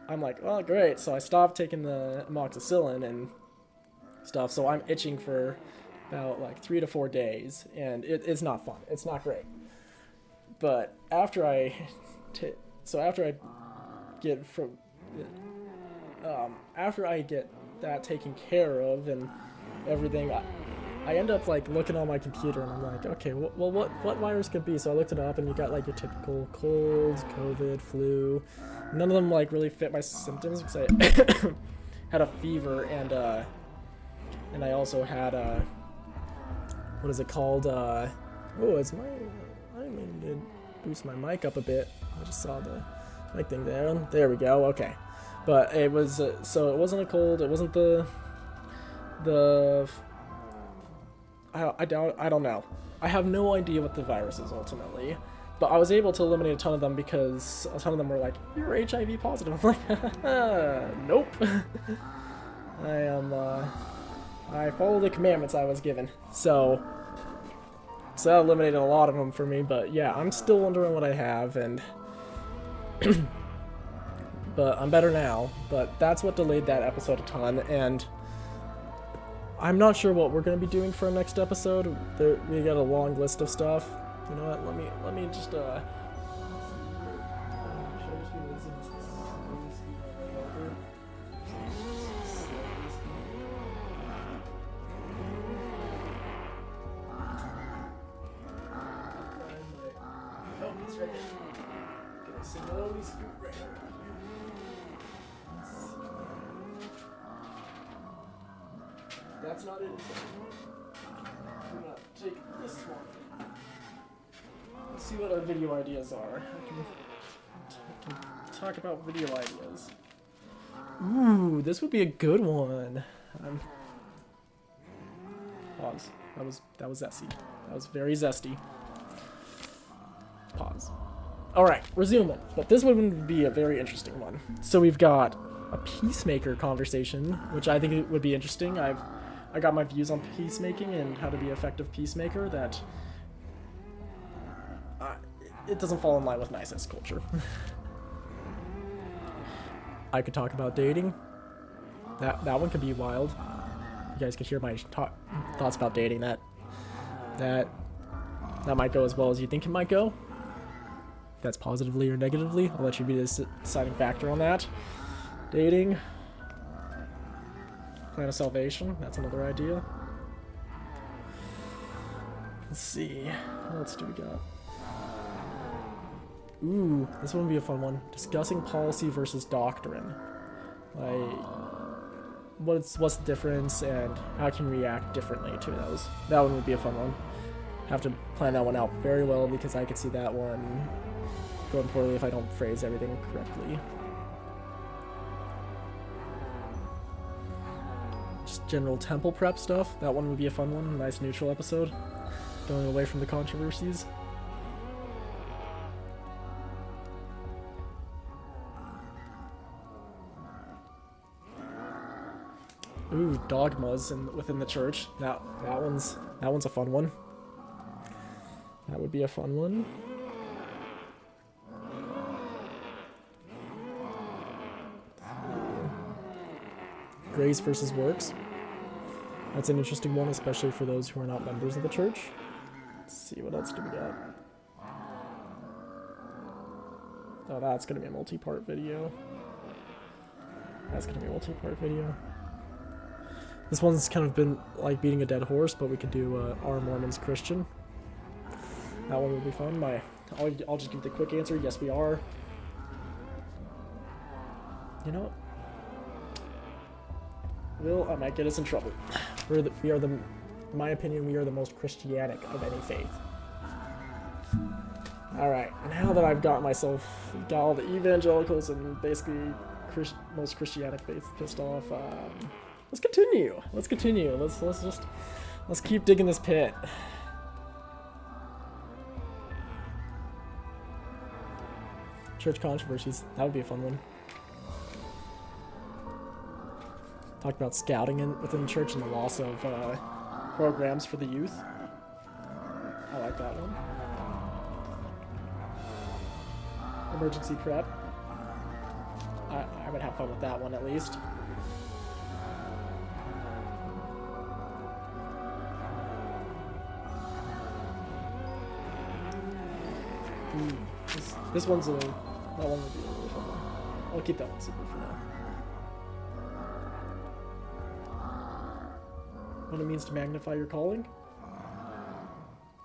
I'm like, well, great. So I stopped taking the amoxicillin and stuff. So I'm itching for about like 3 to 4 days, and it's not fun. It's not great. But after I get that taken care of and everything, I end up like looking on my computer, and I'm like, okay, well, what virus could be? So I looked it up, and you got like your typical colds, COVID, flu. None of them like really fit my symptoms, because I had a fever, and I also had what is it called? I need to boost my mic up a bit. I just saw the mic thing there. There we go. Okay. But it was, so it wasn't a cold, it wasn't I don't know. I have no idea what the virus is ultimately, but I was able to eliminate a ton of them because a ton of them were like, you're HIV positive. I'm like, nope. I follow the commandments I was given. So So that eliminated a lot of them for me, but yeah, I'm still wondering what I have, and but I'm better now. But that's what delayed that episode a ton, and I'm not sure what we're gonna be doing for our next episode. We got a long list of stuff. You know what? Let me just That's not it. I'm gonna take this one. Let's see what our video ideas are. I can talk about video ideas. Ooh, this would be a good one. Pause. That was zesty. That was very zesty. Pause. Alright, resuming. But this one would be a very interesting one. So we've got a peacemaker conversation, which I think it would be interesting. I got my views on peacemaking and how to be an effective peacemaker that it doesn't fall in line with nicest culture. I could talk about dating. That one could be wild. You guys could hear my thoughts about dating. That might go as well as you think it might go. If that's positively or negatively, I'll let you be the deciding factor on that. Dating. Plan of salvation, that's another idea. Let's see, what else do we got? Ooh, this one would be a fun one. Discussing policy versus doctrine. Like, what's the difference and how can you react differently to those? That one would be a fun one. Have to plan that one out very well because I could see that one going poorly if I don't phrase everything correctly. General temple prep stuff. That one would be a fun one. A nice neutral episode. Going away from the controversies. Ooh, dogmas within the church. That one's a fun one. That would be a fun one. Grace versus works. That's an interesting one, especially for those who are not members of the church. Let's see, what else do we got? Oh, that's going to be a multi-part video. That's going to be a multi-part video. This one's kind of been like beating a dead horse, but we could do Are Mormons Christian? That one would be fun. I'll just give the quick answer. Yes, we are. You know what? Will, I might get us in trouble. In my opinion, we are the most Christianic of any faith. Alright, now that I've got all the evangelicals and basically most Christianic faiths pissed off, let's continue. Let's keep digging this pit. Church controversies, that would be a fun one. Talked about scouting within the church and the loss of programs for the youth. I like that one. Emergency prep. I would have fun with that one at least. That one would be a really fun one. I'll keep that one secret for now. What it means to magnify your calling?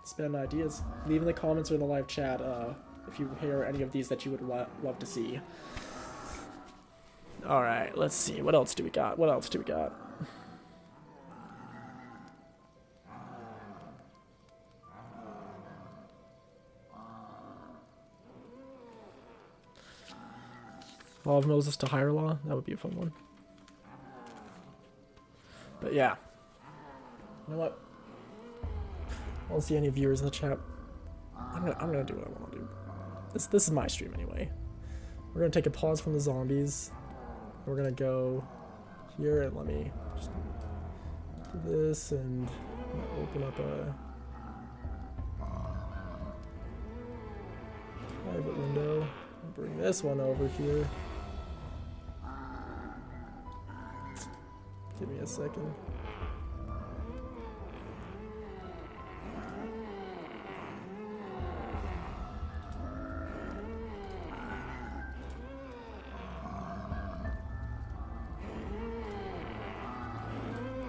Spend ideas. Leave in the comments or in the live chat if you hear any of these that you would love to see. Alright, let's see. What else do we got? Law of Moses to higher law? That would be a fun one. But yeah. You know what? I don't see any viewers in the chat. I'm gonna do what I want to do. This is my stream anyway. We're gonna take a pause from the zombies. We're gonna go here and let me just do this and open up private window. I'll bring this one over here. Give me a second.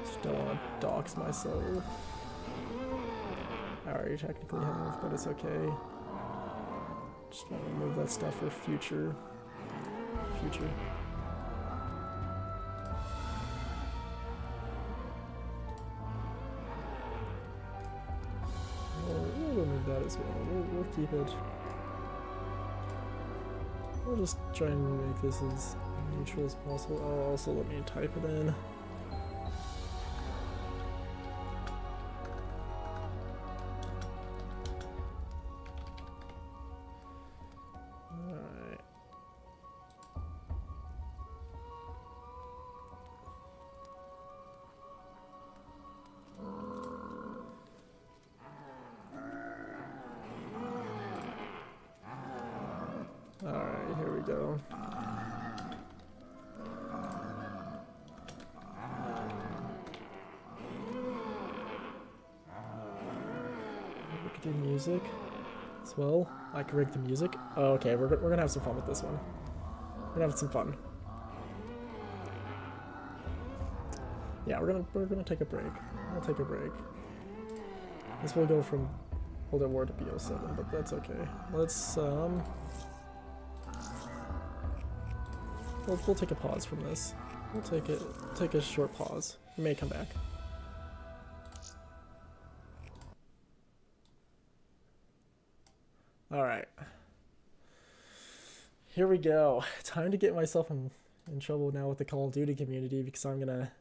Just don't want to dox myself. I already technically have, but it's okay. Just want to remove that stuff for future. We'll remove that as well. We'll keep it. We'll just try and make this as neutral as possible. Oh, also let me type it in. Alright, here we go. We could do music as well. I can rig the music. Oh, okay, we're gonna have some fun with this one. We're gonna have some fun. Yeah, we're gonna take a break. We'll take a break. This will go from World at War to BO7, but that's okay. Let's we'll take a pause from this. We'll take a short pause. We may come back. Alright. Here we go. Time to get myself in trouble now with the Call of Duty community because I'm gonna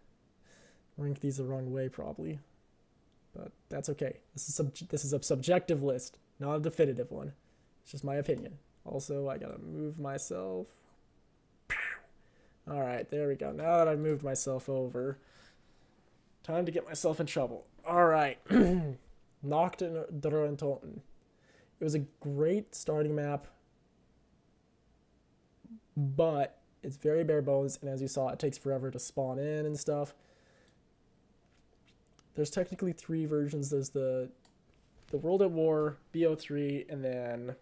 rank these the wrong way probably. But that's okay. This is a subjective list, not a definitive one. It's just my opinion. Also, I gotta move myself. Alright, there we go. Now that I've moved myself over, time to get myself in trouble. Alright. Nacht der Alton. It was a great starting map, but it's very bare bones, and as you saw, it takes forever to spawn in and stuff. There's technically 3 versions. There's the World at War, BO3, and then,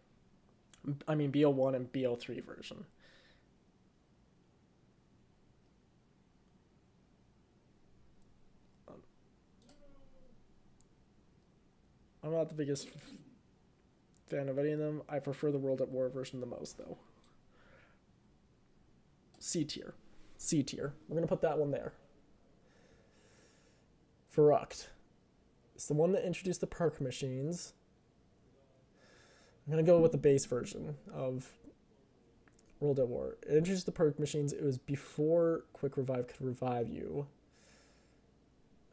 I mean, BO1 and BO3 version. I'm not the biggest fan of any of them. I prefer the World at War version the most, though. C tier. C tier. We're going to put that one there. Verrucht. It's the one that introduced the perk machines. I'm going to go with the base version of World at War. It introduced the perk machines. It was before Quick Revive could revive you.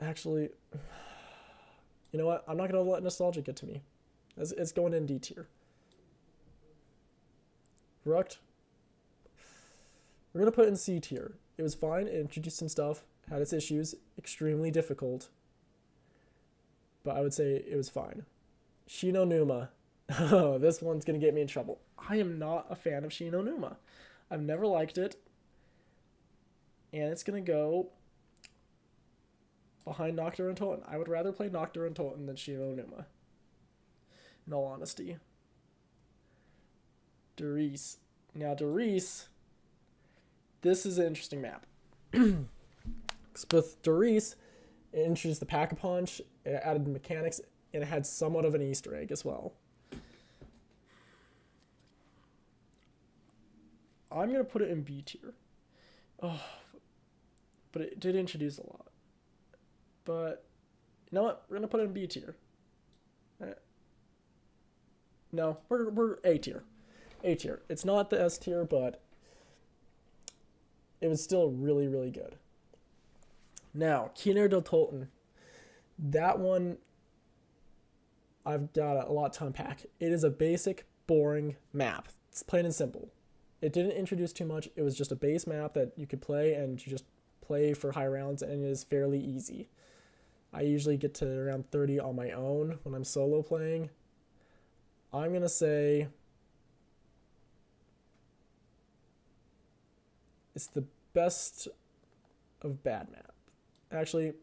Actually, you know what? I'm not going to let nostalgia get to me. It's going in D tier. Verrucht. We're going to put it in C tier. It was fine. It introduced some stuff. Had its issues. Extremely difficult. But I would say it was fine. Shino Numa. Oh, this one's going to get me in trouble. I am not a fan of Shino Numa. I've never liked it. And it's going to go behind Nocturne and Toten. I would rather play Nocturne and Toten than Shino Numa. In all honesty. Doris. Now, Doris, this is an interesting map. With Doris, it introduced the Pack-a-Punch, it added mechanics, and it had somewhat of an Easter egg as well. I'm going to put it in B tier. Oh, but it did introduce a lot. But, you know what? We're going to put it in B tier. No, we're A tier. A tier. It's not the S tier, but it was still really, really good. Now, Kinder del Toten. That one, I've got a lot to unpack. It is a basic, boring map. It's plain and simple. It didn't introduce too much. It was just a base map that you could play, and you just play for high rounds, and it is fairly easy. I usually get to around 30 on my own when I'm solo playing. I'm going to say It's the best of bad map. Actually,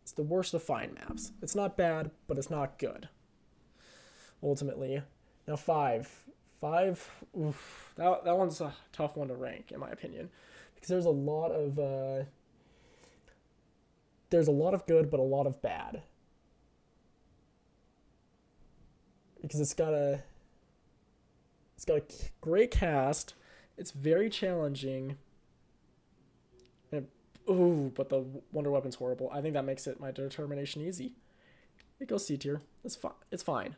it's the worst of fine maps. It's not bad, but it's not good. Ultimately. Now 5. 5, oof, that one's a tough one to rank, in my opinion. Because there's a lot of good, but a lot of bad. Because it's got a great cast. It's very challenging. And but the wonder weapon's horrible. I think that makes it my determination easy. It goes C tier. It's fine. It's fine.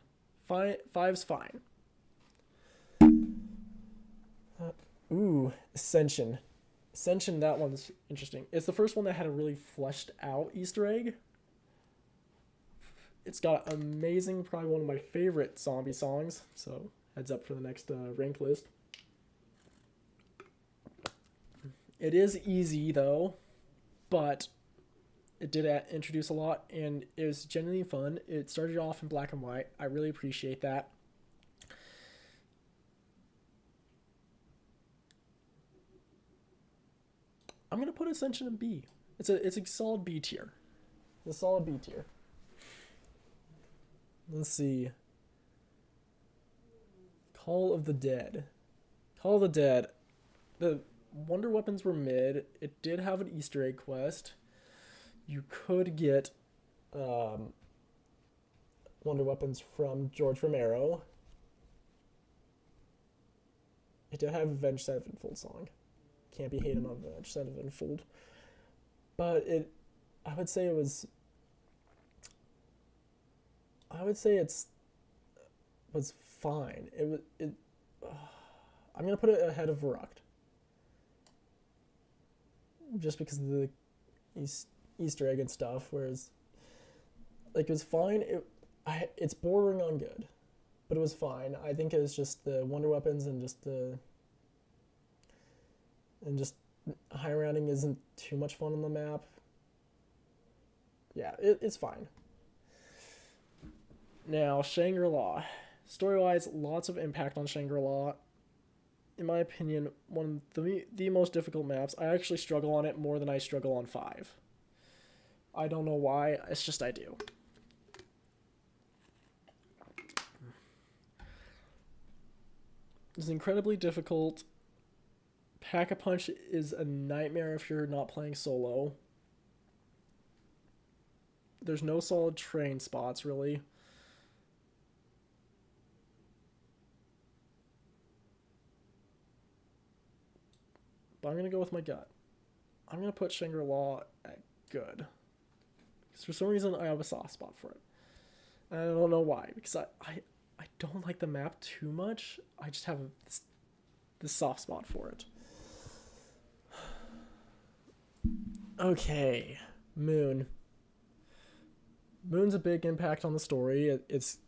5's fine. Ascension. Ascension, that one's interesting. It's the first one that had a really fleshed out Easter egg. It's got amazing, probably one of my favorite zombie songs. So heads up for the next rank list. It is easy though, but it did introduce a lot, and it was genuinely fun. It started off in black and white. I really appreciate that. I'm gonna put Ascension in B. It's a solid B tier. It's a solid B tier. Let's see. Call of the Dead. Call of the Dead. The wonder weapons were mid. It did have an Easter egg quest. You could get wonder weapons from George Romero. It did have Avenged Sevenfold song. Can't be hated on Avenged Sevenfold. But I would say it's was fine. I'm gonna put it ahead of Verrucht. Just because of the Easter egg and stuff, whereas like it was fine. It's bordering on good, but it was fine. I think it was just the wonder weapons and just high rounding isn't too much fun on the map. Yeah, it's fine. Now Shangri-La, story-wise, lots of impact on Shangri-La. In my opinion, one of the most difficult maps. I actually struggle on it more than I struggle on 5. I don't know why, it's just I do. It's incredibly difficult. Pack-a-Punch is a nightmare if you're not playing solo. There's no solid train spots, really. But I'm going to go with my gut. I'm going to put Shangri-La at good. Because for some reason, I have a soft spot for it. And I don't know why. Because I don't like the map too much. I just have this soft spot for it. Okay. Moon. Moon's a big impact on the story. It's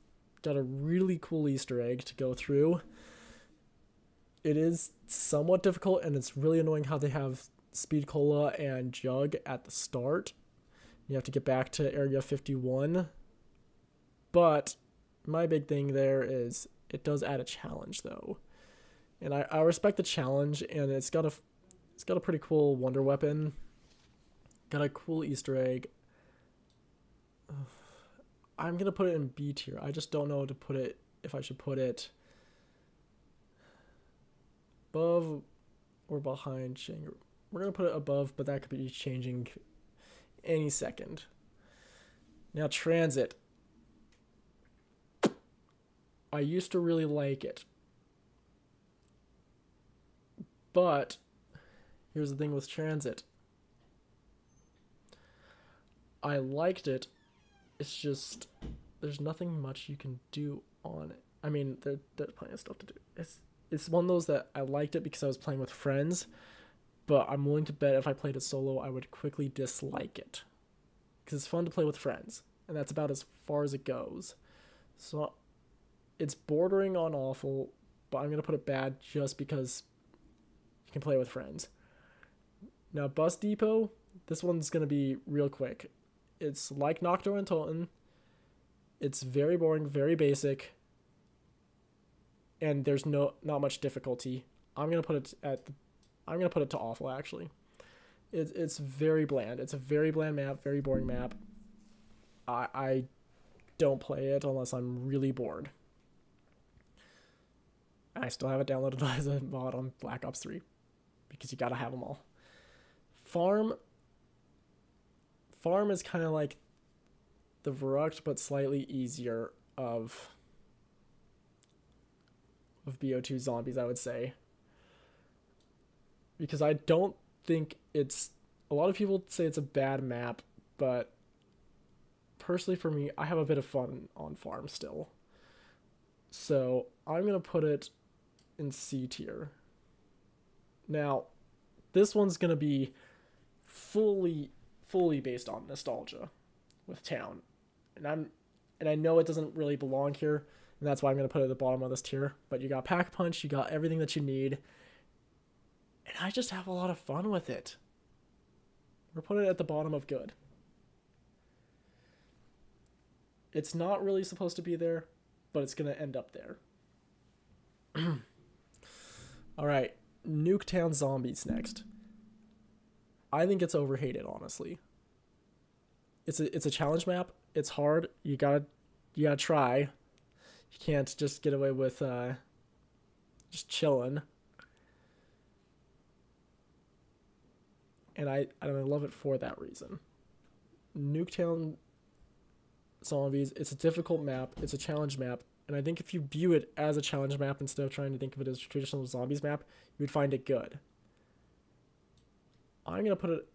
got a really cool Easter egg to go through. It is somewhat difficult, and it's really annoying how they have Speed Cola and Jug at the start. You have to get back to Area 51. But my big thing there is it does add a challenge, though. And I respect the challenge, and it's got a pretty cool wonder weapon. Got a cool Easter egg. I'm going to put it in B tier. I just don't know if I should put it above or behind Shangri. We're going to put it above, but that could be changing any second. Now, Transit. I used to really like it. But here's the thing with Transit. I liked it. It's just there's nothing much you can do on it. I mean, there's plenty of stuff to do. It's one of those that I liked it because I was playing with friends, but I'm willing to bet if I played it solo, I would quickly dislike it. Because it's fun to play with friends, and that's about as far as it goes. So it's bordering on awful, but I'm going to put it bad just because you can play with friends. Now, Bus Depot, this one's going to be real quick. It's like Nocturne and Alton. It's very boring, very basic, and there's not much difficulty. I'm going to put it at I'm going to put it to awful, actually. It's very bland. It's a very bland map, very boring map. I don't play it unless I'm really bored. I still have it downloaded as a mod on Black Ops 3 because you gotta have them all. Farm is kind of like the Verrucht, but slightly easier of BO2 zombies, I would say. Because I don't think it's... A lot of people say it's a bad map, but personally for me, I have a bit of fun on farm still. So I'm going to put it in C tier. Now, this one's going to be fully based on nostalgia with town. And I know it doesn't really belong here, and that's why I'm going to put it at the bottom of this tier. But you got Pack Punch, you got everything that you need, and I just have a lot of fun with it. We're putting it at the bottom of good. It's not really supposed to be there, but it's going to end up there. Alright, Nuketown Zombies next. I think it's overhated, honestly. It's a challenge map. It's hard. You gotta try. You can't just get away with just chilling. And I love it for that reason. Nuketown Zombies, it's a difficult map, it's a challenge map, and I think if you view it as a challenge map instead of trying to think of it as a traditional zombies map, you would find it good. I'm gonna put it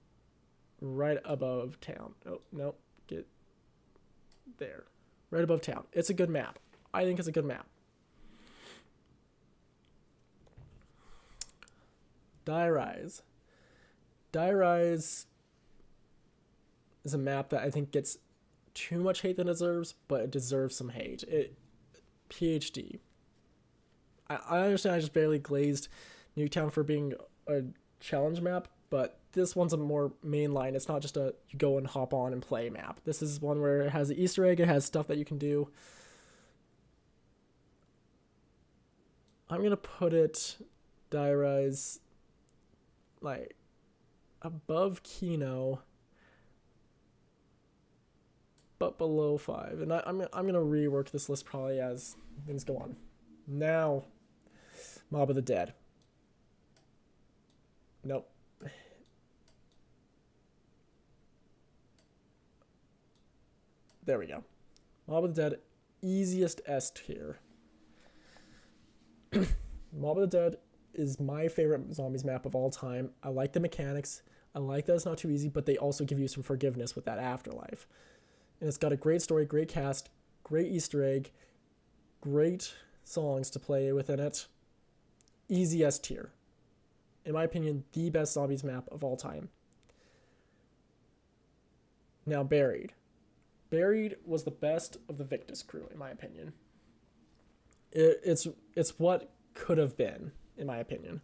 right above town. Oh, no, get there. Right above town. It's a good map. I think it's a good map. Die Rise. Die Rise is a map that I think gets too much hate than it deserves, but it deserves some hate. PhD. I understand I just barely glazed Nuketown for being a challenge map, but this one's a more mainline. It's not just a you go and hop on and play map. This is one where it has an Easter egg, it has stuff that you can do. I'm gonna put it, Die Rise, like above Kino, but below 5. And I'm gonna rework this list probably as things go on. Now, Mob of the Dead. Nope. There we go. Mob of the Dead, easiest S tier. Mob of the Dead is my favorite zombies map of all time. I like the mechanics. I like that it's not too easy, but they also give you some forgiveness with that afterlife. And it's got a great story, great cast, great Easter egg, great songs to play within it. Easy S tier. In my opinion, the best zombies map of all time. Now, Buried. Buried was the best of the Victus crew, in my opinion. It's what could have been, in my opinion.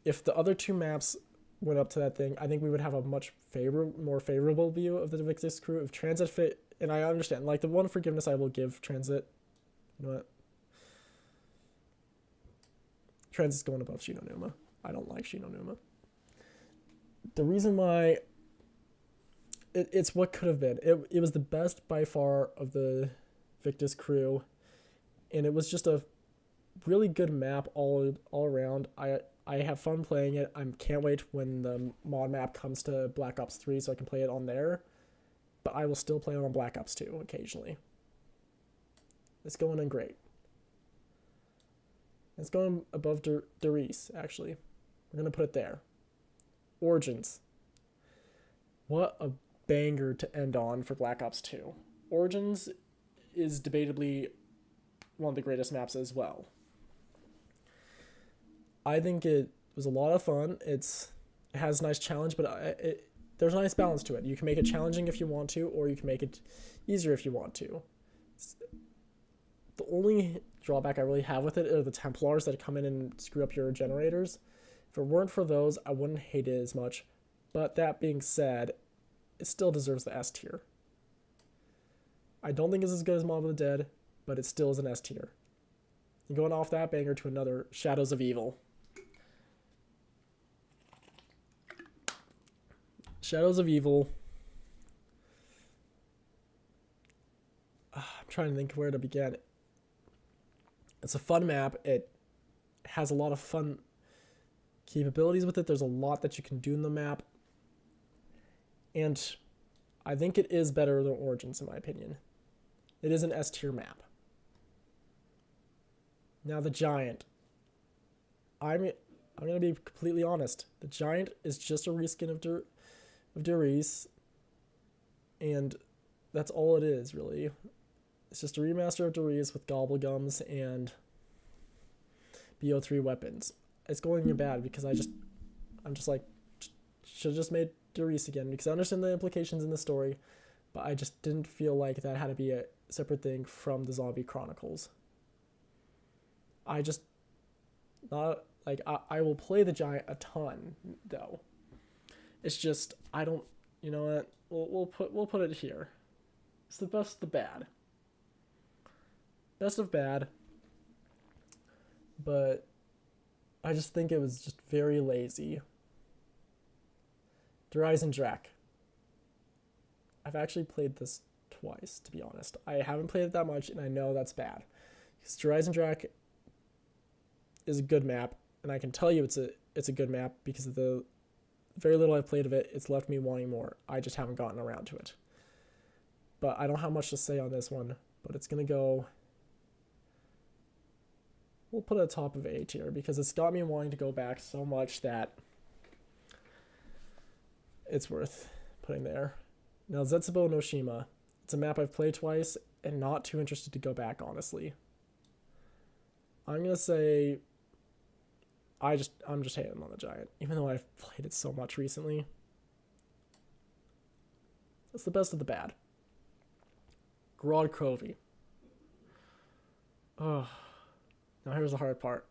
If the other two maps went up to that thing, I think we would have a much more favorable view of the Victus crew. If Transit fit, and I understand, like the one forgiveness I will give Transit, you know what? Transit's going above Shinonuma. I don't like Shinonuma. The reason why it's what could have been. It was the best by far of the Victus crew, and it was just a really good map all around. I have fun playing it. I can't wait when the mod map comes to Black Ops 3 so I can play it on there, but I will still play it on Black Ops 2 occasionally. It's going in great. It's going above Derice, actually. We're going to put it there. Origins. What a banger to end on for Black Ops 2. Origins is debatably one of the greatest maps as well. I think it was a lot of fun. It has a nice challenge, but there's a nice balance to it. You can make it challenging if you want to, or you can make it easier if you want to. The only drawback I really have with it are the Templars that come in and screw up your generators. If it weren't for those, I wouldn't hate it as much. But that being said, it still deserves the S tier. I don't think it's as good as Mob of the Dead, but it still is an S tier. And going off that banger to another, Shadows of Evil. Shadows of Evil. I'm trying to think where to begin. It's a fun map. It has a lot of fun capabilities with it. There's a lot that you can do in the map. And I think it is better than Origins, in my opinion. It is an S tier map. Now the Giant. I'm gonna be completely honest. The Giant is just a reskin of Darius, and that's all it is, really. It's just a remaster of Darius with Gobblegums and BO3 weapons. It's going bad because I'm just like, should have just made Darius again, because I understand the implications in the story, but I just didn't feel like that had to be a separate thing from the Zombie Chronicles. I just not like I will play the Giant a ton though. It's just I don't, you know what? We'll put it here. It's the best of the bad. Best of bad. But I just think it was just very lazy. Rise and Drac. I've actually played this twice, to be honest. I haven't played it that much, and I know that's bad. Because Rise and Drac is a good map, and I can tell you it's a good map because of the very little I've played of it. It's left me wanting more. I just haven't gotten around to it. But I don't have much to say on this one, but it's gonna go. We'll put it at top of A tier because it's got me wanting to go back so much that it's worth putting there. Now, Zetsubo no Shima. It's a map I've played twice and not too interested to go back, honestly. I'm going to say I'm just hating on the Giant, even though I've played it so much recently. It's the best of the bad. Grod Crovey. Oh, now here's the hard part.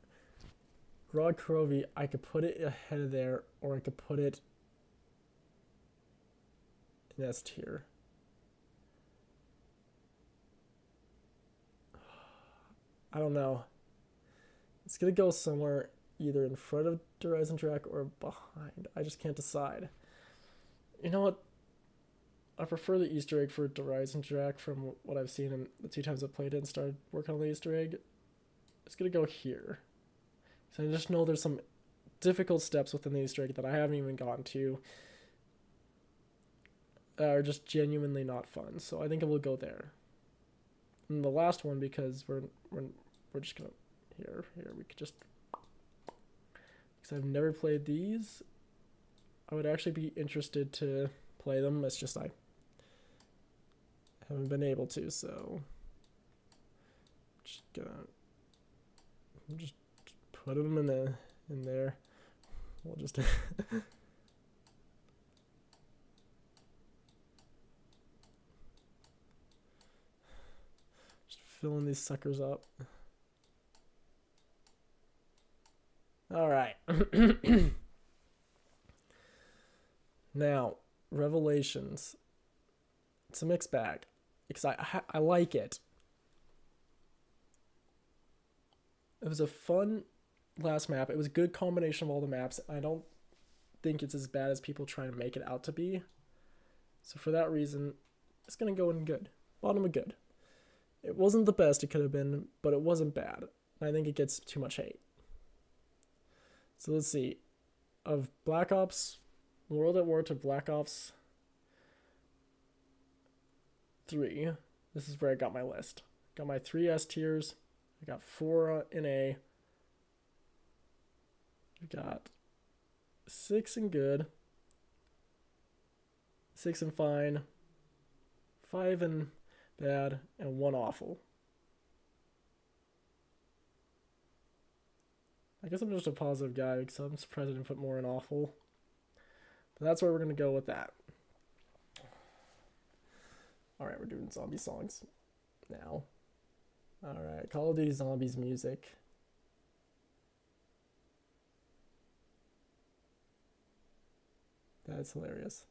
Grod Crovey, I could put it ahead of there, or I could put it in S tier. I don't know. It's gonna go somewhere either in front of Rise and Drac or behind. I just can't decide. You know what? I prefer the Easter egg for Rise and Drac from what I've seen in the 2 times I've played it and started working on the Easter egg. It's gonna go here. So I just know there's some difficult steps within the Easter egg that I haven't even gotten to that are just genuinely not fun. So I think it will go there. And the last one, because we're just gonna here we could just, because I've never played these, I would actually be interested to play them. It's just I haven't been able to, so just put them in there. We'll just filling these suckers up. All right. Now, Revelations. It's a mixed bag because I like it. It was a fun last map. It was a good combination of all the maps. I don't think it's as bad as people try to make it out to be. So for that reason, it's going to go in good. Bottom of good. It wasn't the best it could have been, but it wasn't bad. I think it gets too much hate. So let's see. Of Black Ops, World at War to Black Ops 3. This is where I got my list. Got my 3 S tiers. I got 4 in A. I got 6 in good. 6 in fine. 5 in bad. And 1 awful. I guess I'm just a positive guy because I'm surprised I didn't put more in awful. But that's where we're going to go with that. Alright, we're doing zombie songs now. Alright, Call of Duty Zombies music. That's hilarious.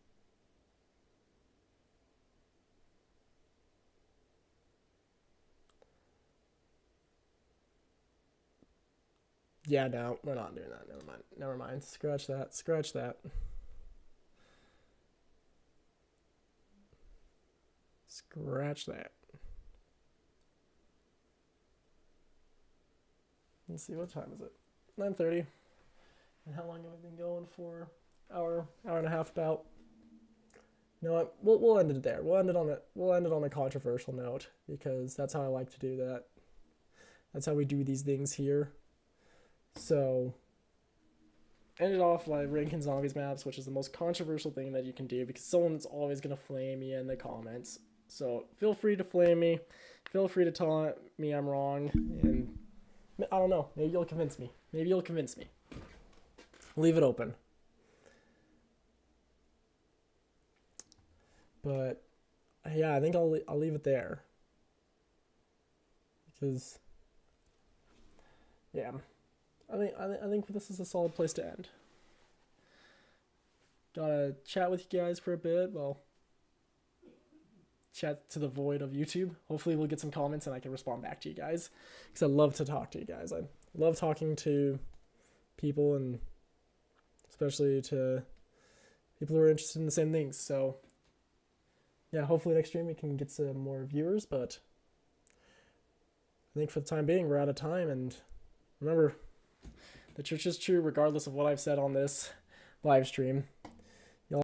Yeah, no, we're not doing that. Never mind. Scratch that. Scratch that. Let's see, what time is it? 9:30. And how long have we been going for? Hour and a half about. You know what? We'll end it there. We'll end it on a controversial note because that's how I like to do that. That's how we do these things here. So, end it off by ranking zombies maps, which is the most controversial thing that you can do because someone's always gonna flame me in the comments. So feel free to flame me. Feel free to tell me I'm wrong, and I don't know. Maybe you'll convince me. Leave it open. But yeah, I think I'll leave it there because yeah, I think this is a solid place to end. Gotta chat with you guys for a bit. Well, chat to the void of YouTube. Hopefully we'll get some comments and I can respond back to you guys because I love to talk to you guys. I love talking to people and especially to people who are interested in the same things. So yeah, hopefully next stream we can get some more viewers, but I think for the time being we're out of time. And remember, the church is true regardless of what I've said on this live stream.